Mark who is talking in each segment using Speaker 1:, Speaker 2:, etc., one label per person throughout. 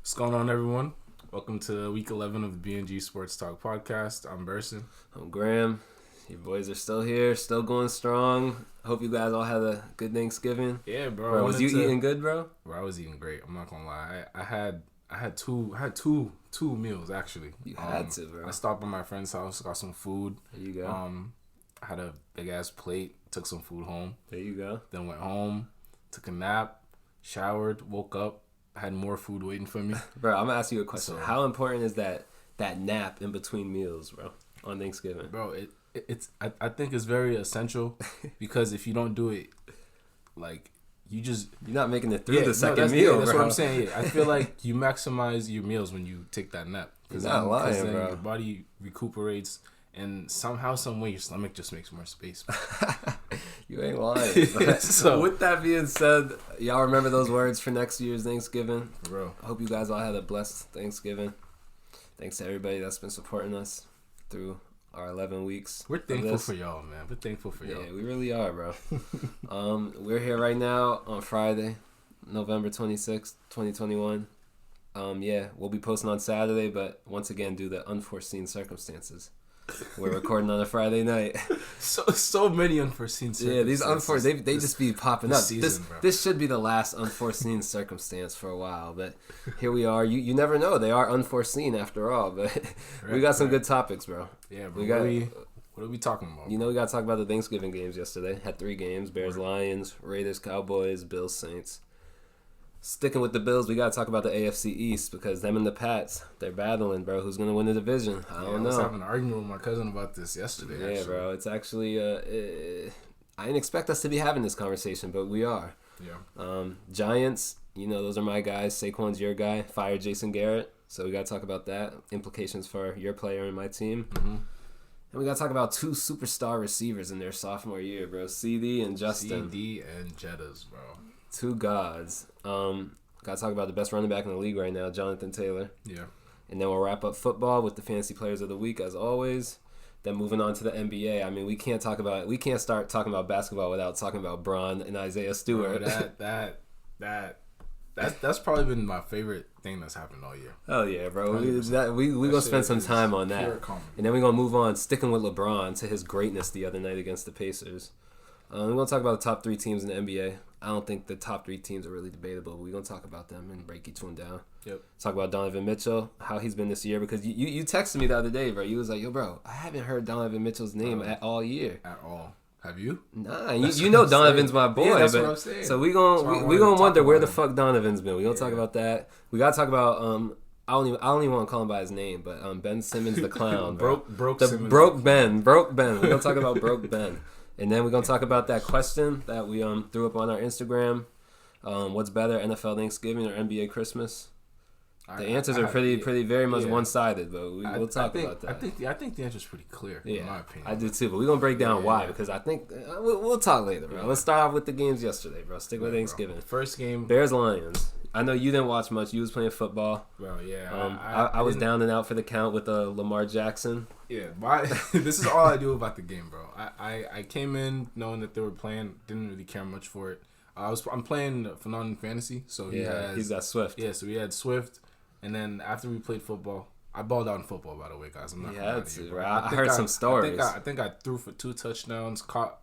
Speaker 1: What's going on, everyone? Welcome to week 11 of the BnG Sports Talk podcast. I'm Berson.
Speaker 2: I'm Graham. Your boys are still here, still going strong. Hope you guys all had a good Thanksgiving.
Speaker 1: Yeah, bro.
Speaker 2: Was you eating good, bro?
Speaker 1: Bro, I was eating great. I'm not gonna lie. I had two meals actually.
Speaker 2: You had to, bro.
Speaker 1: I stopped by my friend's house, got some food.
Speaker 2: There you go.
Speaker 1: I had a big ass plate, took some food home.
Speaker 2: There you go.
Speaker 1: Then went home, took a nap, showered, woke up, had more food waiting for me.
Speaker 2: Bro, I'm gonna ask you a question. How important is that nap in between meals, bro, on Thanksgiving?
Speaker 1: Bro, I think it's very essential because if you don't do it, like you're
Speaker 2: not making it through the second meal.
Speaker 1: Yeah, that's
Speaker 2: bro.
Speaker 1: what I'm saying. Yeah. I feel like you maximize your meals when you take that nap.
Speaker 2: You're not lying,
Speaker 1: then
Speaker 2: bro.
Speaker 1: Your body recuperates, and somehow, some way, your stomach just makes more space.
Speaker 2: You ain't lying.
Speaker 1: So
Speaker 2: with that being said, y'all remember those words for next year's Thanksgiving?
Speaker 1: Bro,
Speaker 2: I hope you guys all had a blessed Thanksgiving. Thanks to everybody that's been supporting us through our 11 weeks.
Speaker 1: We're thankful for y'all, man. We're thankful for y'all.
Speaker 2: Yeah, we really are, bro. We're here right now on Friday, November 26th, 2021. Yeah, we'll be posting on Saturday, but once again, due to unforeseen circumstances, we're recording on a Friday night.
Speaker 1: So many unforeseen circumstances.
Speaker 2: Yeah, these unforeseen, they just be popping up.
Speaker 1: Season,
Speaker 2: this should be the last unforeseen circumstance for a while, but here we are. You never know. They are unforeseen after all, but we got some good topics, bro.
Speaker 1: Yeah, bro. What are we talking about?
Speaker 2: You know, we got to talk about the Thanksgiving games yesterday. Had 3 games: Bears, Lions, Raiders, Cowboys, Bills, Saints. Sticking with the Bills, we got to talk about the AFC East because them and the Pats, they're battling, bro. Who's going to win the division? I don't know.
Speaker 1: I was having an argument with my cousin about this yesterday.
Speaker 2: Yeah, actually. Bro. It's actually, I didn't expect us to be having this conversation, but we are.
Speaker 1: Yeah.
Speaker 2: Giants, you know, those are my guys. Saquon's your guy. Fired Jason Garret. So we got to talk about that. Implications for your player and my team.
Speaker 1: Mm-hmm.
Speaker 2: And we got to talk about 2 superstar receivers in their sophomore year, bro. Ceedee and Justin.
Speaker 1: Ceedee and Jettas, bro.
Speaker 2: 2 gods. Got to talk about the best running back in the league right now, Jonathan Taylor.
Speaker 1: Yeah.
Speaker 2: And then we'll wrap up football with the fantasy players of the week, as always. Then moving on to the NBA. I mean, we can't start talking about basketball without talking about Bron and Isaiah Stewart.
Speaker 1: Bro, that's probably been my favorite thing that's happened all year.
Speaker 2: Oh yeah, bro. We gonna spend some time on that, and then we're gonna move on, sticking with LeBron to his greatness the other night against the Pacers. We're gonna talk about the top 3 teams in the NBA. I don't think the top 3 teams are really debatable, but we're gonna talk about them and break each one down.
Speaker 1: Yep.
Speaker 2: Talk about Donovan Mitchell, how he's been this year, because you texted me the other day, bro. You was like, yo, bro, I haven't heard Donovan Mitchell's name at all year.
Speaker 1: At all. Have you?
Speaker 2: Nah, you know Donovan's my boy.
Speaker 1: Yeah, that's what I'm saying.
Speaker 2: So we gonna wonder where the fuck Donovan's been. We gonna talk about that. We gotta talk about I don't even want to call him by his name, but Ben Simmons the clown, bro.
Speaker 1: broke
Speaker 2: Simmons. Broke Ben. We're gonna talk about broke Ben. And then we're going to talk about that question that we threw up on our Instagram. What's better, NFL Thanksgiving or NBA Christmas? The answers are very much one-sided, but we'll talk about that.
Speaker 1: I think the answer's pretty clear, in my opinion.
Speaker 2: I do too, but we're going to break down why, because I think we'll talk later, bro. Let's start off with the games yesterday, bro. Stick with Thanksgiving.
Speaker 1: Bro. First game.
Speaker 2: Bears-Lions. I know you didn't watch much. You was playing football.
Speaker 1: Bro, yeah.
Speaker 2: I was down and out for the count with Lamar Jackson.
Speaker 1: Yeah, this is all I do about the game, bro. I came in knowing that they were playing, didn't really care much for it. I'm playing for non-fantasy, so
Speaker 2: he's got Swift.
Speaker 1: Yeah, so we had Swift, and then after we played football, I balled out in football, by the way, guys. I'm not gonna lie to you, bro.
Speaker 2: I heard some stories.
Speaker 1: I think I threw for 2 touchdowns, caught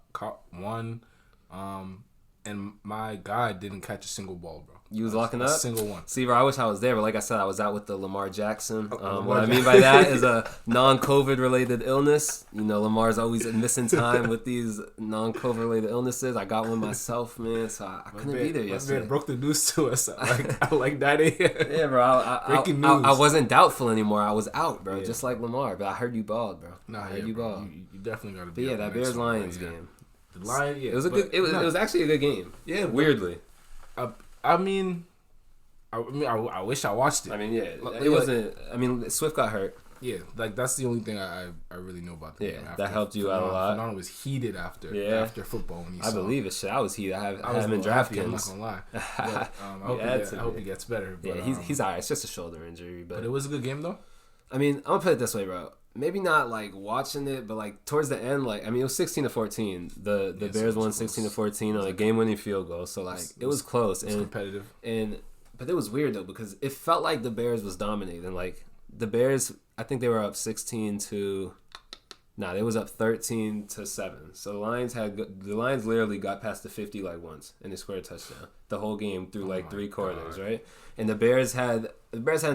Speaker 1: 1, and my guy didn't catch a single ball, bro.
Speaker 2: You was locking up?
Speaker 1: A single one.
Speaker 2: See, bro, I wish I was there, but like I said, I was out with the Lamar Jackson. What I mean by that is a non-COVID related illness. You know, Lamar's always missing time with these non-COVID related illnesses. I got one myself, man, so I couldn't be there yesterday.
Speaker 1: Man broke the news to us like that.
Speaker 2: Yeah, bro.
Speaker 1: Breaking news.
Speaker 2: I wasn't doubtful anymore. I was out, bro, just like Lamar. But I heard you balled, bro.
Speaker 1: Nah,
Speaker 2: I heard you balled.
Speaker 1: You definitely got to be.
Speaker 2: But yeah, that Bears-Lions game.
Speaker 1: The Lions, yeah.
Speaker 2: It was it was actually a good game.
Speaker 1: Yeah,
Speaker 2: weirdly.
Speaker 1: I wish I watched it.
Speaker 2: I mean, yeah, it wasn't. I mean, Swift got hurt.
Speaker 1: Yeah, like that's the only thing I really know about the game.
Speaker 2: That helped you out a lot.
Speaker 1: Fernando was heated after football when he saw.
Speaker 2: I believe it. Shit, I was heated. I
Speaker 1: was
Speaker 2: him in DraftKings.
Speaker 1: I'm not gonna lie. But, I hope he gets better. But,
Speaker 2: he's alright. It's just a shoulder injury, but
Speaker 1: it was a good game though.
Speaker 2: I mean, I'm gonna put it this way, bro. Maybe not like watching it, but like towards the end, like I mean, it was 16-14. The Bears won 16-14 on a game-winning field goal. So like it was close and
Speaker 1: competitive.
Speaker 2: And But it was weird though because it felt like the Bears was dominating. Like the Bears, I think they were up 16 to. Nah, they was up 13-7. So the Lions literally got past the 50 like once and they scored a touchdown the whole game through like 3 quarters, right? And the Bears hadn't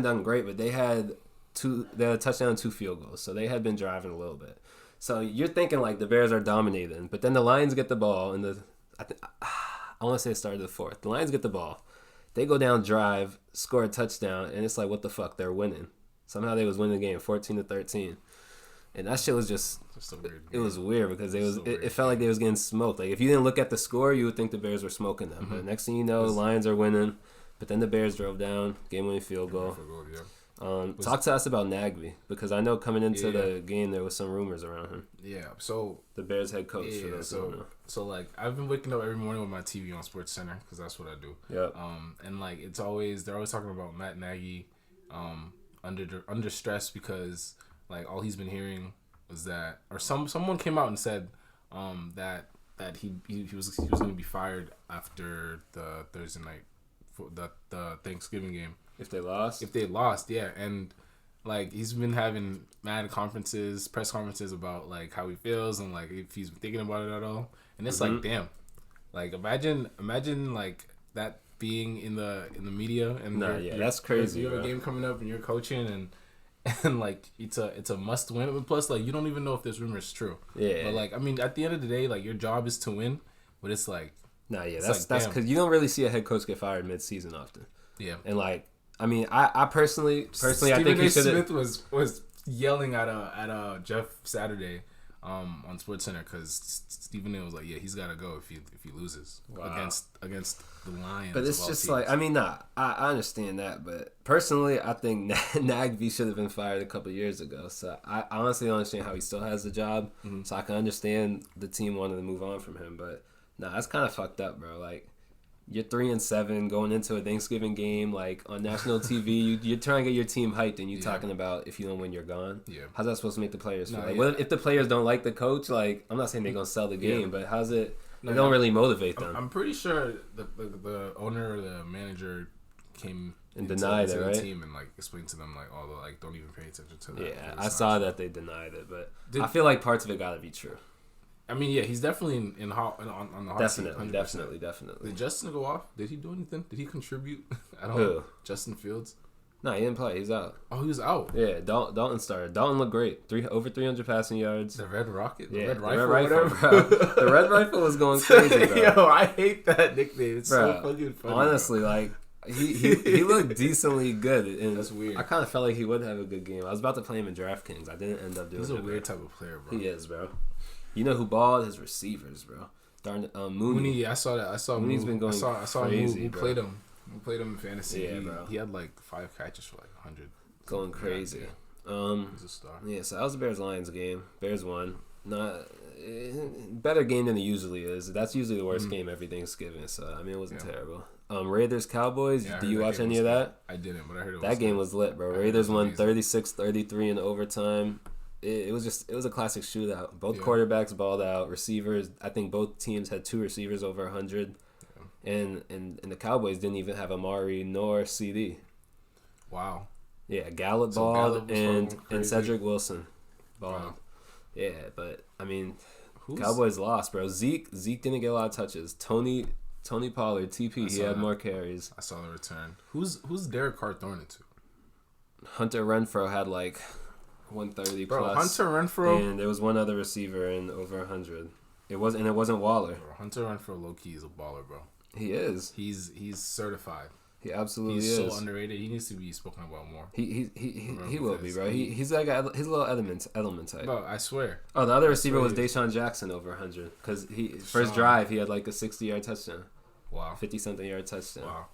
Speaker 2: done great, but they had a touchdown and 2 field goals, so they had been driving a little bit. So you're thinking like the Bears are dominating, but then the Lions get the ball and I want to say it started the 4th. The Lions get the ball, they go down, drive, score a touchdown, and it's like what the fuck? They're winning. Somehow they was winning the game 14-13. And that shit was just a weird game. It was weird because it felt like they was getting smoked. Like if you didn't look at the score, you would think the Bears were smoking them. Mm-hmm. But next thing you know, the Lions are winning. But then the Bears drove down, game-winning field goal. Talk to us about Nagy because I know coming into the game there was some rumors around him.
Speaker 1: Yeah, so
Speaker 2: the Bears head coach.
Speaker 1: Yeah, so like I've been waking up every morning with my TV on Sports Center because that's what I do.
Speaker 2: Yeah.
Speaker 1: And like they're always talking about Matt Nagy, under stress because. Like all he's been hearing was that, or someone came out and said, that he was going to be fired after the Thursday night, for the Thanksgiving game.
Speaker 2: If they lost,
Speaker 1: yeah, and like he's been having mad press conferences about like how he feels and like if he's thinking about it at all, and it's like damn, like imagine like that being in the media and
Speaker 2: that's crazy.
Speaker 1: You have a game coming up and you're coaching and like it's a must win. But plus, like you don't even know if this rumor is true. Yeah. But like I mean, at the end of the day, like your job is to win. But it's like
Speaker 2: that's because you don't really see a head coach get fired mid-season often.
Speaker 1: Yeah.
Speaker 2: And like I mean, I personally,
Speaker 1: Stephen
Speaker 2: I think
Speaker 1: A. Smith was yelling at Jeff Saturday on SportsCenter because Stephen A. was like, yeah, he's got to go if he loses against the Lions.
Speaker 2: But it's just like, I mean, I understand that, but personally, I think Nagy should have been fired a couple of years ago. So I honestly don't understand how he still has the job. Mm-hmm. So I can understand the team wanting to move on from him, but that's kind of fucked up, bro. Like you're 3-7 going into a Thanksgiving game, like on national TV. You're trying to get your team hyped, and you're talking about if you don't win, you're gone. Yeah, how's that supposed to make the players feel? What if the players don't like the coach? Like I'm not saying they're gonna sell the game, but how's it? It don't really motivate them.
Speaker 1: I'm pretty sure the owner or the manager came
Speaker 2: and denied it, right?
Speaker 1: The team and like explained to them like all the like don't even pay attention to that.
Speaker 2: Yeah, I saw that they denied it, but I feel like parts of it gotta be true.
Speaker 1: I mean, yeah, he's definitely on the hot seat.
Speaker 2: Definitely.
Speaker 1: Did Justin go off? Did he do anything? Did he contribute at all?
Speaker 2: Who?
Speaker 1: Justin Fields?
Speaker 2: No, he didn't play. He's out.
Speaker 1: Oh, he was out.
Speaker 2: Yeah, Dalton started. Dalton looked great. Over 300 passing yards.
Speaker 1: The Red Rocket?
Speaker 2: The Red
Speaker 1: Rifle,
Speaker 2: bro. The Red Rifle was going crazy, bro.
Speaker 1: Yo, I hate that nickname. It's so funny.
Speaker 2: Honestly, bro. Like, he looked decently good. And
Speaker 1: that's weird.
Speaker 2: I kind of felt like he would have a good game. I was about to play him in DraftKings. I didn't end up doing it.
Speaker 1: He's a weird type of player, bro.
Speaker 2: He is, bro. You know who balled? His receivers, bro. Darn Mooney.
Speaker 1: I saw that. I saw
Speaker 2: Mooney's been going crazy,
Speaker 1: We played him. We played him in fantasy.
Speaker 2: Yeah, bro.
Speaker 1: He had like 5 catches for like 100.
Speaker 2: Going crazy.
Speaker 1: He's a star.
Speaker 2: Yeah, so that was the Bears-Lions game. Bears won. Better game than it usually is. That's usually the worst game every Thanksgiving. So I mean, it wasn't terrible. Raiders-Cowboys. Do you watch any of that?
Speaker 1: I didn't, but I heard it was
Speaker 2: that game was lit, bro. Raiders won 36-33 in overtime. It was a classic shootout. Both quarterbacks balled out. Receivers, I think both teams had 2 receivers over 100. Yeah. And the Cowboys didn't even have Amari nor Ceedee.
Speaker 1: Wow.
Speaker 2: Yeah, Gallup balled and Cedric Wilson balled. Wow. Yeah, but I mean, Cowboys lost, bro. Zeke didn't get a lot of touches. Tony Pollard, TP, he had more carries.
Speaker 1: I saw the return. Who's Derek Carr throwing it to?
Speaker 2: Hunter Renfrow had like 130
Speaker 1: bro,
Speaker 2: plus.
Speaker 1: Hunter Renfrow,
Speaker 2: and there was one other receiver in over 100. It wasn't Waller.
Speaker 1: Bro, Hunter Renfrow low key is a baller, bro.
Speaker 2: He is.
Speaker 1: He's certified.
Speaker 2: He absolutely is.
Speaker 1: He's so underrated. He needs to be spoken about more.
Speaker 2: He will be, bro. He's like he's a little Edelman type.
Speaker 1: Bro, I swear.
Speaker 2: Oh, the other receiver was Deshaun Jackson over 100 because first drive he had like a 60-yard touchdown.
Speaker 1: Wow.
Speaker 2: 50-something yard touchdown.
Speaker 1: Wow.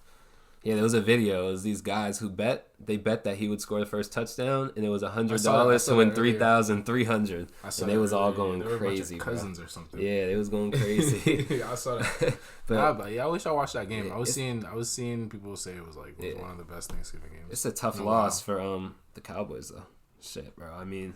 Speaker 2: Yeah, there was a video. It was these guys who bet that he would score the first touchdown, and it was $100 to win 3,300. And they was all going crazy.
Speaker 1: Cousins or something.
Speaker 2: Yeah, they was going crazy.
Speaker 1: I saw that. but yeah, I wish I watched that game. I was seeing people say it was like one of the best Thanksgiving games.
Speaker 2: It's a tough loss for the Cowboys though. Shit, bro. I mean,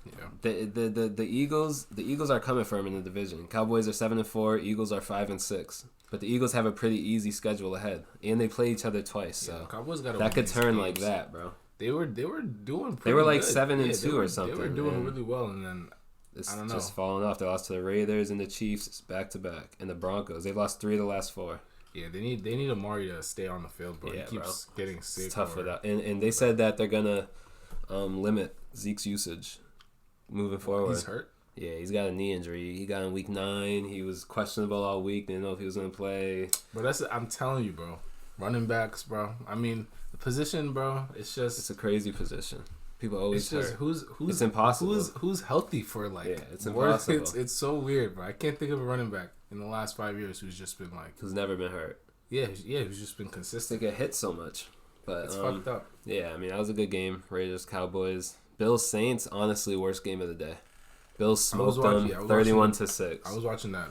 Speaker 1: Yeah.
Speaker 2: The Eagles are coming for him in the division. Cowboys are 7-4. Eagles are 5-6. But the Eagles have a pretty easy schedule ahead, and they play each other twice. So
Speaker 1: Cowboys got
Speaker 2: that could turn like that, bro.
Speaker 1: They were doing.
Speaker 2: They were like
Speaker 1: good.
Speaker 2: 7-2 or something.
Speaker 1: They were doing really well, and then
Speaker 2: it's
Speaker 1: I don't know.
Speaker 2: Just falling off. They lost to the Raiders and the Chiefs back to back, and the Broncos. They've lost 3 of the last 4.
Speaker 1: Yeah, they need Amari to stay on the field, bro.
Speaker 2: Yeah,
Speaker 1: he keeps getting sick.
Speaker 2: It's tough without. And they said that they're gonna limit Zeke's usage moving forward.
Speaker 1: He's hurt.
Speaker 2: Yeah, he's got a knee injury. He got in week 9. He was questionable all week. Didn't know if he was gonna play.
Speaker 1: But I'm telling you, bro. Running backs, bro. I mean, the position, bro. It's a
Speaker 2: crazy position. People always
Speaker 1: it's just
Speaker 2: hurt.
Speaker 1: who's
Speaker 2: it's impossible.
Speaker 1: Who's healthy for
Speaker 2: it's impossible.
Speaker 1: It's so weird, bro. I can't think of a running back in the last 5 years who's just been like
Speaker 2: who's never been hurt.
Speaker 1: Yeah, who's just been consistent.
Speaker 2: They get hit so much, but
Speaker 1: it's fucked up.
Speaker 2: Yeah, I mean that was a good game. Raiders, Cowboys, Bills, Saints. Honestly, worst game of the day. Bills smoked them 31-6.
Speaker 1: I was watching that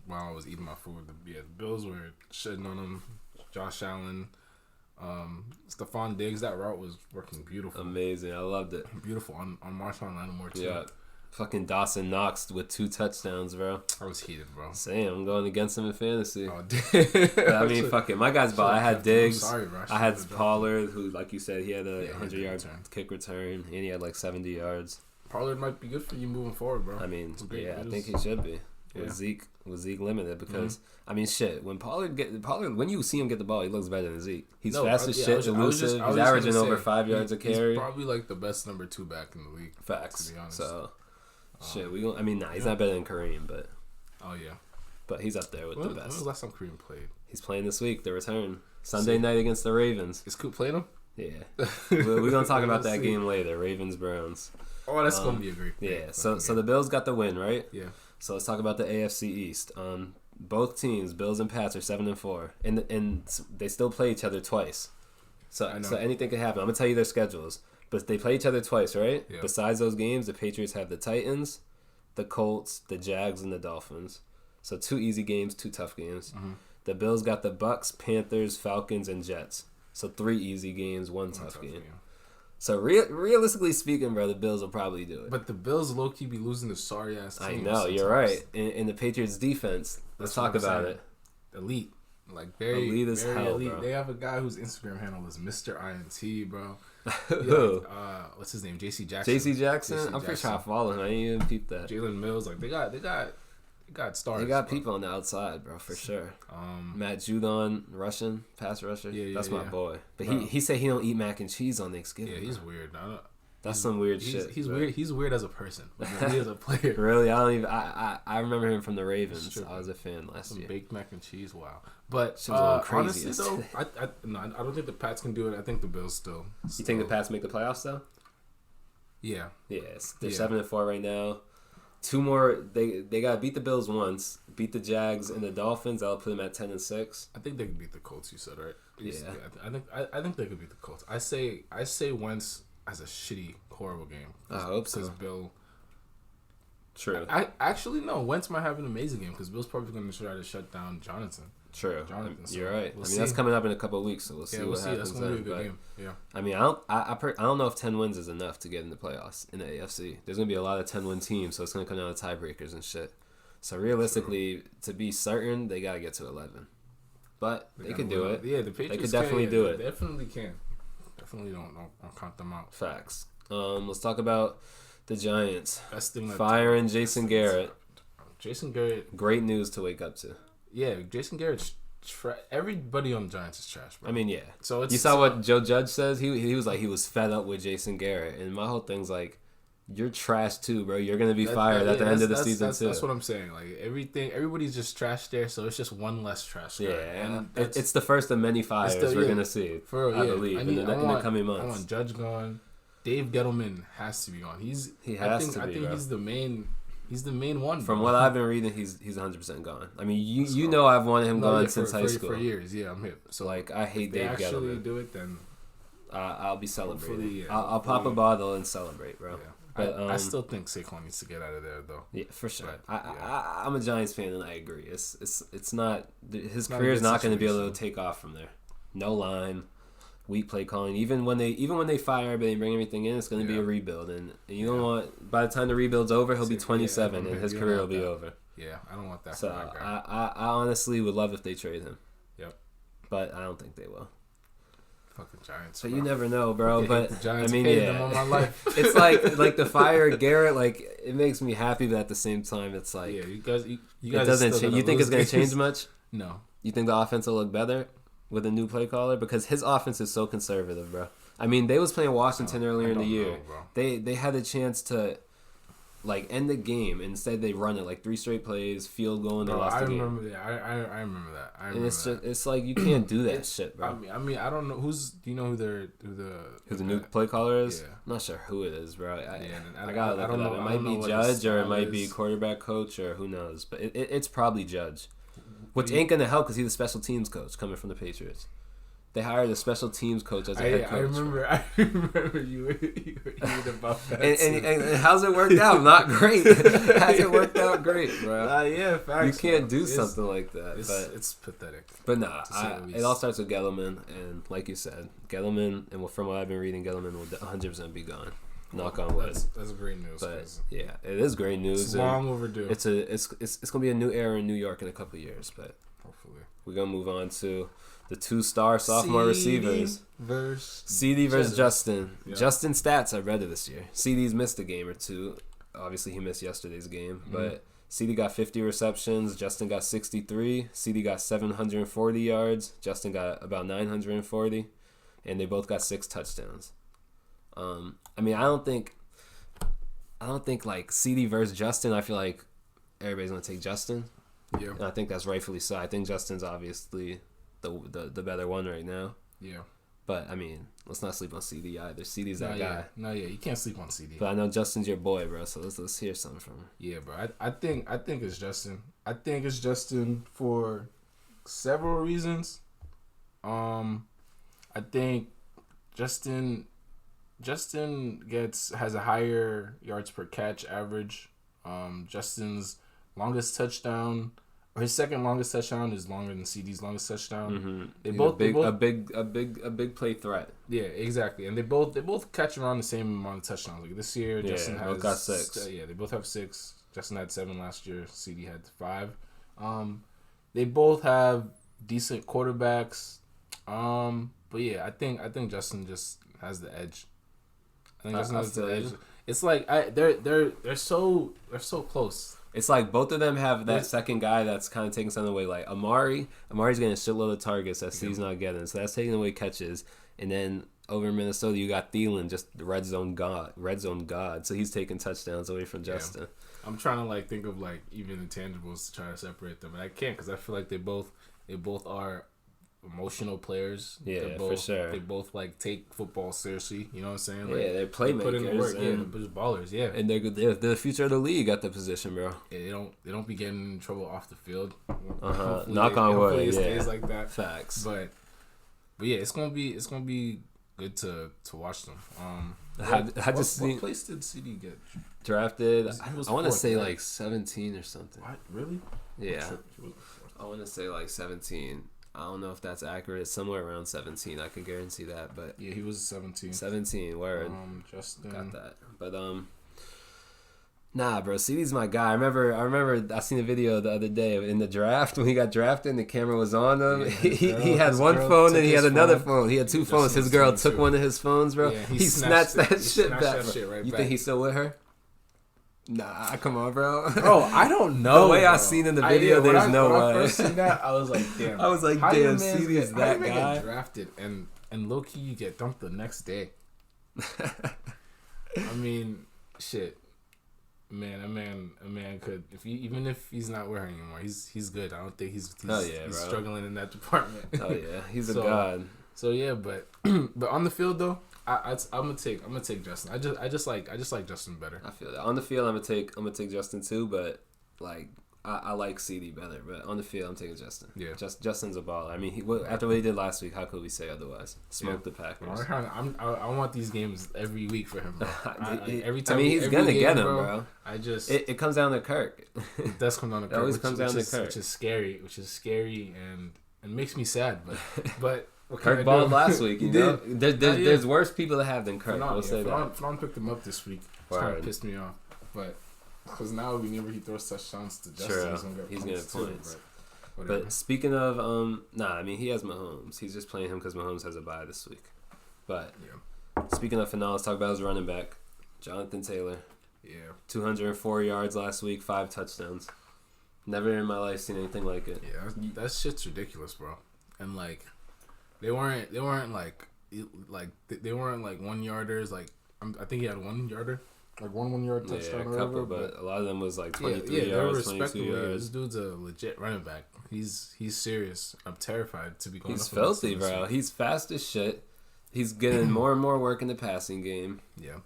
Speaker 1: while I was eating my food. The Bills were shitting on them. Josh Allen, Stephon Diggs. That route was working beautiful.
Speaker 2: Amazing, I loved it.
Speaker 1: Beautiful on Marshawn Lattimore too.
Speaker 2: Yeah. Fucking Dawson Knox with 2 touchdowns, bro.
Speaker 1: I was heated, bro.
Speaker 2: Same. I'm going against him in fantasy.
Speaker 1: Oh, damn.
Speaker 2: I mean, fuck it. My guy's ball. I had Diggs.
Speaker 1: I'm sorry, bro.
Speaker 2: I had Pollard, who, like you said, he had a 100-yard kick return, and he had like 70 yards.
Speaker 1: Pollard might be good for you moving forward, bro.
Speaker 2: I mean, yeah, I think he should be. With Zeke limited because I mean, shit. When when you see him get the ball, he looks better than Zeke. He's fast as shit, elusive. He's averaging over 5 yards a carry.
Speaker 1: He's probably like the best number 2 back in the league.
Speaker 2: Facts.
Speaker 1: To be honest.
Speaker 2: So. Shit, he's not better than Kareem, but he's up there with the best.
Speaker 1: When was the last time Kareem played?
Speaker 2: He's playing this week. The return Sunday night against the Ravens.
Speaker 1: Is Coop playing him?
Speaker 2: Yeah, we're gonna talk about that game later. Ravens Browns.
Speaker 1: Oh, that's gonna be a great game.
Speaker 2: Yeah, so the Bills got the win, right?
Speaker 1: Yeah.
Speaker 2: So let's talk about the AFC East. Both teams, Bills and Pats, are 7-4, and they still play each other twice. So anything could happen. I'm gonna tell you their schedules. But they play each other twice, right?
Speaker 1: Yeah.
Speaker 2: Besides those games, the Patriots have the Titans, the Colts, the Jags, and the Dolphins. So 2 easy games, 2 tough games.
Speaker 1: Mm-hmm.
Speaker 2: The Bills got the Bucks, Panthers, Falcons, and Jets. So 3 easy games, 1 tough game. So realistically speaking, bro, the Bills will probably do it.
Speaker 1: But the Bills low-key be losing to sorry-ass teams.
Speaker 2: I know, sometimes. You're right. In the Patriots' defense, let's talk about it.
Speaker 1: Elite. Like, very
Speaker 2: elite as
Speaker 1: very
Speaker 2: hell,
Speaker 1: elite.
Speaker 2: bro.
Speaker 1: They have a guy whose Instagram handle is Mr. INT, bro.
Speaker 2: Who?
Speaker 1: What's his name? JC Jackson.
Speaker 2: JC Jackson? I'm pretty sure I follow him. I didn't even peep that.
Speaker 1: Jalen Mills. Like, they got stars.
Speaker 2: They got people on the outside, bro, for sure. Matt Judon, Russian, pass rusher. Yeah, that's my boy. But he said he don't eat mac and cheese on Thanksgiving.
Speaker 1: Yeah, he's weird.
Speaker 2: That's some weird shit.
Speaker 1: He's weird. He's weird as a person. He as a player.
Speaker 2: Really, I don't even. I remember him from the Ravens. I was a fan last year.
Speaker 1: Baked mac and cheese. Wow. But
Speaker 2: crazy.
Speaker 1: Honestly, though, I don't think the Pats can do it. I think the Bills still.
Speaker 2: You think the Pats make the playoffs though?
Speaker 1: Yeah.
Speaker 2: Yes, they're 7-4 right now. 2 more. They got to beat the Bills once. Beat the Jags and the Dolphins. That'll put them at 10-6.
Speaker 1: I think they can beat the Colts. You said right.
Speaker 2: Yeah.
Speaker 1: I think they could beat the Colts. I say Wentz has a shitty, horrible game.
Speaker 2: I hope so.
Speaker 1: Because Bill.
Speaker 2: True.
Speaker 1: I actually no. Wentz might have an amazing game because Bill's probably going to try to shut down Jonathan.
Speaker 2: True.
Speaker 1: So
Speaker 2: you're right.
Speaker 1: We'll
Speaker 2: I mean, that's coming up in a couple of weeks, so we'll see what happens.
Speaker 1: That's going to be a good game. Yeah.
Speaker 2: I mean, I don't know if 10 wins is enough to get in the playoffs in the AFC. There's going to be a lot of 10-win teams, so it's going to come down to tiebreakers and shit. So realistically, to be certain, they got to get to 11. But they can do it.
Speaker 1: Yeah, the Patriots.
Speaker 2: They could definitely do it.
Speaker 1: They definitely can. Definitely don't count them out.
Speaker 2: Facts. Let's talk about the Giants.
Speaker 1: Best thing
Speaker 2: firing Jason Garret.
Speaker 1: Jason Garret.
Speaker 2: Great news to wake up to.
Speaker 1: Yeah, Jason Garrett's everybody on the Giants is trash, bro.
Speaker 2: I mean, yeah.
Speaker 1: So
Speaker 2: you saw what Joe Judge says? He was like he was fed up with Jason Garret, and my whole thing's like, you're trash too, bro. You're gonna be fired at the end of the season too.
Speaker 1: That's what I'm saying. Like everybody's just trash there, so it's just one less trash guy.
Speaker 2: Yeah, and it's the first of many fires we're gonna see. I believe in the coming months.
Speaker 1: I want Judge gone. Dave Gettleman has to be gone. I think he's the main. He's the main one.
Speaker 2: From what I've been reading, he's 100% gone. I mean, you know I've wanted him gone since high school
Speaker 1: for years. Yeah, I'm hip.
Speaker 2: So like, I hate Dave Gettleman. If they actually
Speaker 1: do it, then
Speaker 2: I'll be celebrating. I'll pop a bottle and celebrate, bro.
Speaker 1: Yeah. But I still think Saquon needs to get out of there, though.
Speaker 2: Yeah, for sure. I'm a Giants fan, and I agree. It's not his career is not going to be able to take off from there. No line, weak play calling. Even when they fire everybody and bring everything in, it's going to be a rebuild. And you don't want, by the time the rebuild's over, he'll be 27 and his career will be over.
Speaker 1: Yeah, I don't want that.
Speaker 2: So I honestly would love if they trade him.
Speaker 1: Yep.
Speaker 2: But I don't think they will.
Speaker 1: Fucking Giants.
Speaker 2: So you never know, bro. But
Speaker 1: the Giants,
Speaker 2: I mean,
Speaker 1: them all my life.
Speaker 2: It's like the fire Garrett. Like it makes me happy, but at the same time, it's like
Speaker 1: you guys
Speaker 2: it doesn't change. You think it's going to change much?
Speaker 1: No.
Speaker 2: You think the offense will look better with a new play caller? Because his offense is so conservative, bro. I mean, they was playing Washington earlier in the year. They had a chance to like end the game. Instead, they run it like 3 straight plays, field goal, and they lost the game.
Speaker 1: I remember that.
Speaker 2: And it's like you can't do that shit, bro.
Speaker 1: I mean, I don't know do you know who
Speaker 2: the new play caller is? Yeah. I'm not sure who it is, bro. I don't know. It might be Judge or it might be quarterback coach or who knows. But it's probably Judge. Which ain't gonna help because he's a special teams coach coming from the Patriots. They hired a special teams coach as a head coach.
Speaker 1: I remember you read about that.
Speaker 2: And how's it worked out? Not great. Has it worked out great, bro?
Speaker 1: Yeah, facts.
Speaker 2: You can't do something like that.
Speaker 1: It's pathetic.
Speaker 2: But nah, it all starts with Gellerman, and like you said, Gellerman, and from what I've been reading, Gellerman will 100% be be knock on wood.
Speaker 1: That's great news.
Speaker 2: But yeah, it is great news.
Speaker 1: It's long overdue.
Speaker 2: It's gonna be a new era in New York in a couple of years. But
Speaker 1: hopefully
Speaker 2: we're gonna move on to the 2-star sophomore receivers. Ceedee versus Justin. Yeah. Justin's stats are better this year. Ceedee's missed a game or two. Obviously, he missed yesterday's game, but Ceedee got 50 receptions. Justin got 63. Ceedee got 740 yards. Justin got about 940, and they both got 6 touchdowns. I mean, I don't think like Ceedee versus Justin. I feel like everybody's gonna take Justin.
Speaker 1: Yeah,
Speaker 2: and I think that's rightfully so. I think Justin's obviously the better one right now.
Speaker 1: Yeah,
Speaker 2: but I mean, let's not sleep on Ceedee either. Ceedee's that guy.
Speaker 1: No, you can't sleep on Ceedee.
Speaker 2: But I know Justin's your boy, bro. So let's hear something from him.
Speaker 1: Yeah, bro. I think it's Justin. I think it's Justin for several reasons. I think Justin has a higher yards per catch average. Justin's longest touchdown, or his second longest touchdown, is longer than CD's longest touchdown.
Speaker 2: Mm-hmm. A big play threat.
Speaker 1: Yeah, exactly. And they both catch around the same amount of touchdowns. Like this year, Justin has
Speaker 2: got 6.
Speaker 1: They both have 6. Justin had 7 last year. CD had 5. They both have decent quarterbacks. But yeah, I think Justin just has the edge. I think Justin has the edge. It's like they're so close.
Speaker 2: It's like both of them have that second guy that's kind of taking something away. Like Amari's getting a shitload of targets that Ceedee's not getting, so that's taking away catches. And then over in Minnesota, you got Thielen, just the red zone god. So he's taking touchdowns away from Justin.
Speaker 1: I'm trying to like think of like even intangibles to try to separate them, and I can't because I feel like they both are emotional players.
Speaker 2: Yeah, for sure.
Speaker 1: They both like take football seriously. You know what I'm saying? Like,
Speaker 2: they're playmakers. They put in the work.
Speaker 1: They're ballers. Yeah,
Speaker 2: and they're the future of the league at the position, bro.
Speaker 1: Yeah, they don't be getting in trouble off the field.
Speaker 2: Knock on wood.
Speaker 1: It stays like that.
Speaker 2: Facts.
Speaker 1: But yeah, it's gonna be good to watch them.
Speaker 2: What
Speaker 1: place did CD get
Speaker 2: drafted? I want to say like 17 or something.
Speaker 1: What? Really?
Speaker 2: Yeah. I want to say like 17. I don't know if that's accurate. It's somewhere around 17. I can guarantee that. But
Speaker 1: yeah, he was 17.
Speaker 2: 17. Word.
Speaker 1: Justin
Speaker 2: got that. But nah, bro. CD's my guy. I remember. I seen a video the other day in the draft when he got drafted and the camera was on him. Yeah, he had one phone and he had another phone. He had 2 phones. His girl took one of his phones, bro. Yeah, he snatched that shit back. You think he's still with her? Nah, come on, bro.
Speaker 1: Bro, I don't know.
Speaker 2: The way I seen in the video, there's no way.
Speaker 1: When I first seen that, I was like, damn.
Speaker 2: CD's that guy.
Speaker 1: Get drafted and low key you get dumped the next day. I mean, shit. Man, a man could even if he's not wearing anymore, he's good. I don't think he's struggling in that department.
Speaker 2: Oh yeah, he's a god.
Speaker 1: So yeah, but on the field though, I'm gonna take Justin. I just like Justin better.
Speaker 2: I feel that on the field I'm gonna take Justin too, but like I like Ceedee better. But on the field I'm taking Justin. Yeah, Justin's a baller. I mean, after what he did last week, how could we say otherwise? Smoked the Packers.
Speaker 1: I want these games every week for him, bro. Every time.
Speaker 2: I mean, he's gonna get him, bro. It comes down to Kirk.
Speaker 1: It does come down to Kirk.
Speaker 2: It always comes down to Kirk,
Speaker 1: which is scary and makes me sad, but
Speaker 2: Kirk balled last week. You know, there's worse people to have than Kirk. We'll say that.
Speaker 1: Fanon picked him up this week. It's kind of pissed me off, but because now whenever he throws touchdowns to Justin, he's gonna get points.
Speaker 2: But speaking of, he has Mahomes. He's just playing him because Mahomes has a bye this week. But speaking of Fanon, let's talk about his running back, Jonathan Taylor.
Speaker 1: Yeah,
Speaker 2: 204 yards last week, 5 touchdowns. Never in my life seen anything like it.
Speaker 1: Yeah, that shit's ridiculous, bro. And like, they weren't like 1 yarders. Like, I think he had 1 yarder, like 1 yard touchdown.
Speaker 2: Yeah, a couple, but a lot of them was like 23 yards, 22 yards.
Speaker 1: This dude's a legit running back. He's serious. I'm terrified to be going.
Speaker 2: He's filthy, bro. He's fast as shit. He's getting more and more work in the passing game.
Speaker 1: Yeah.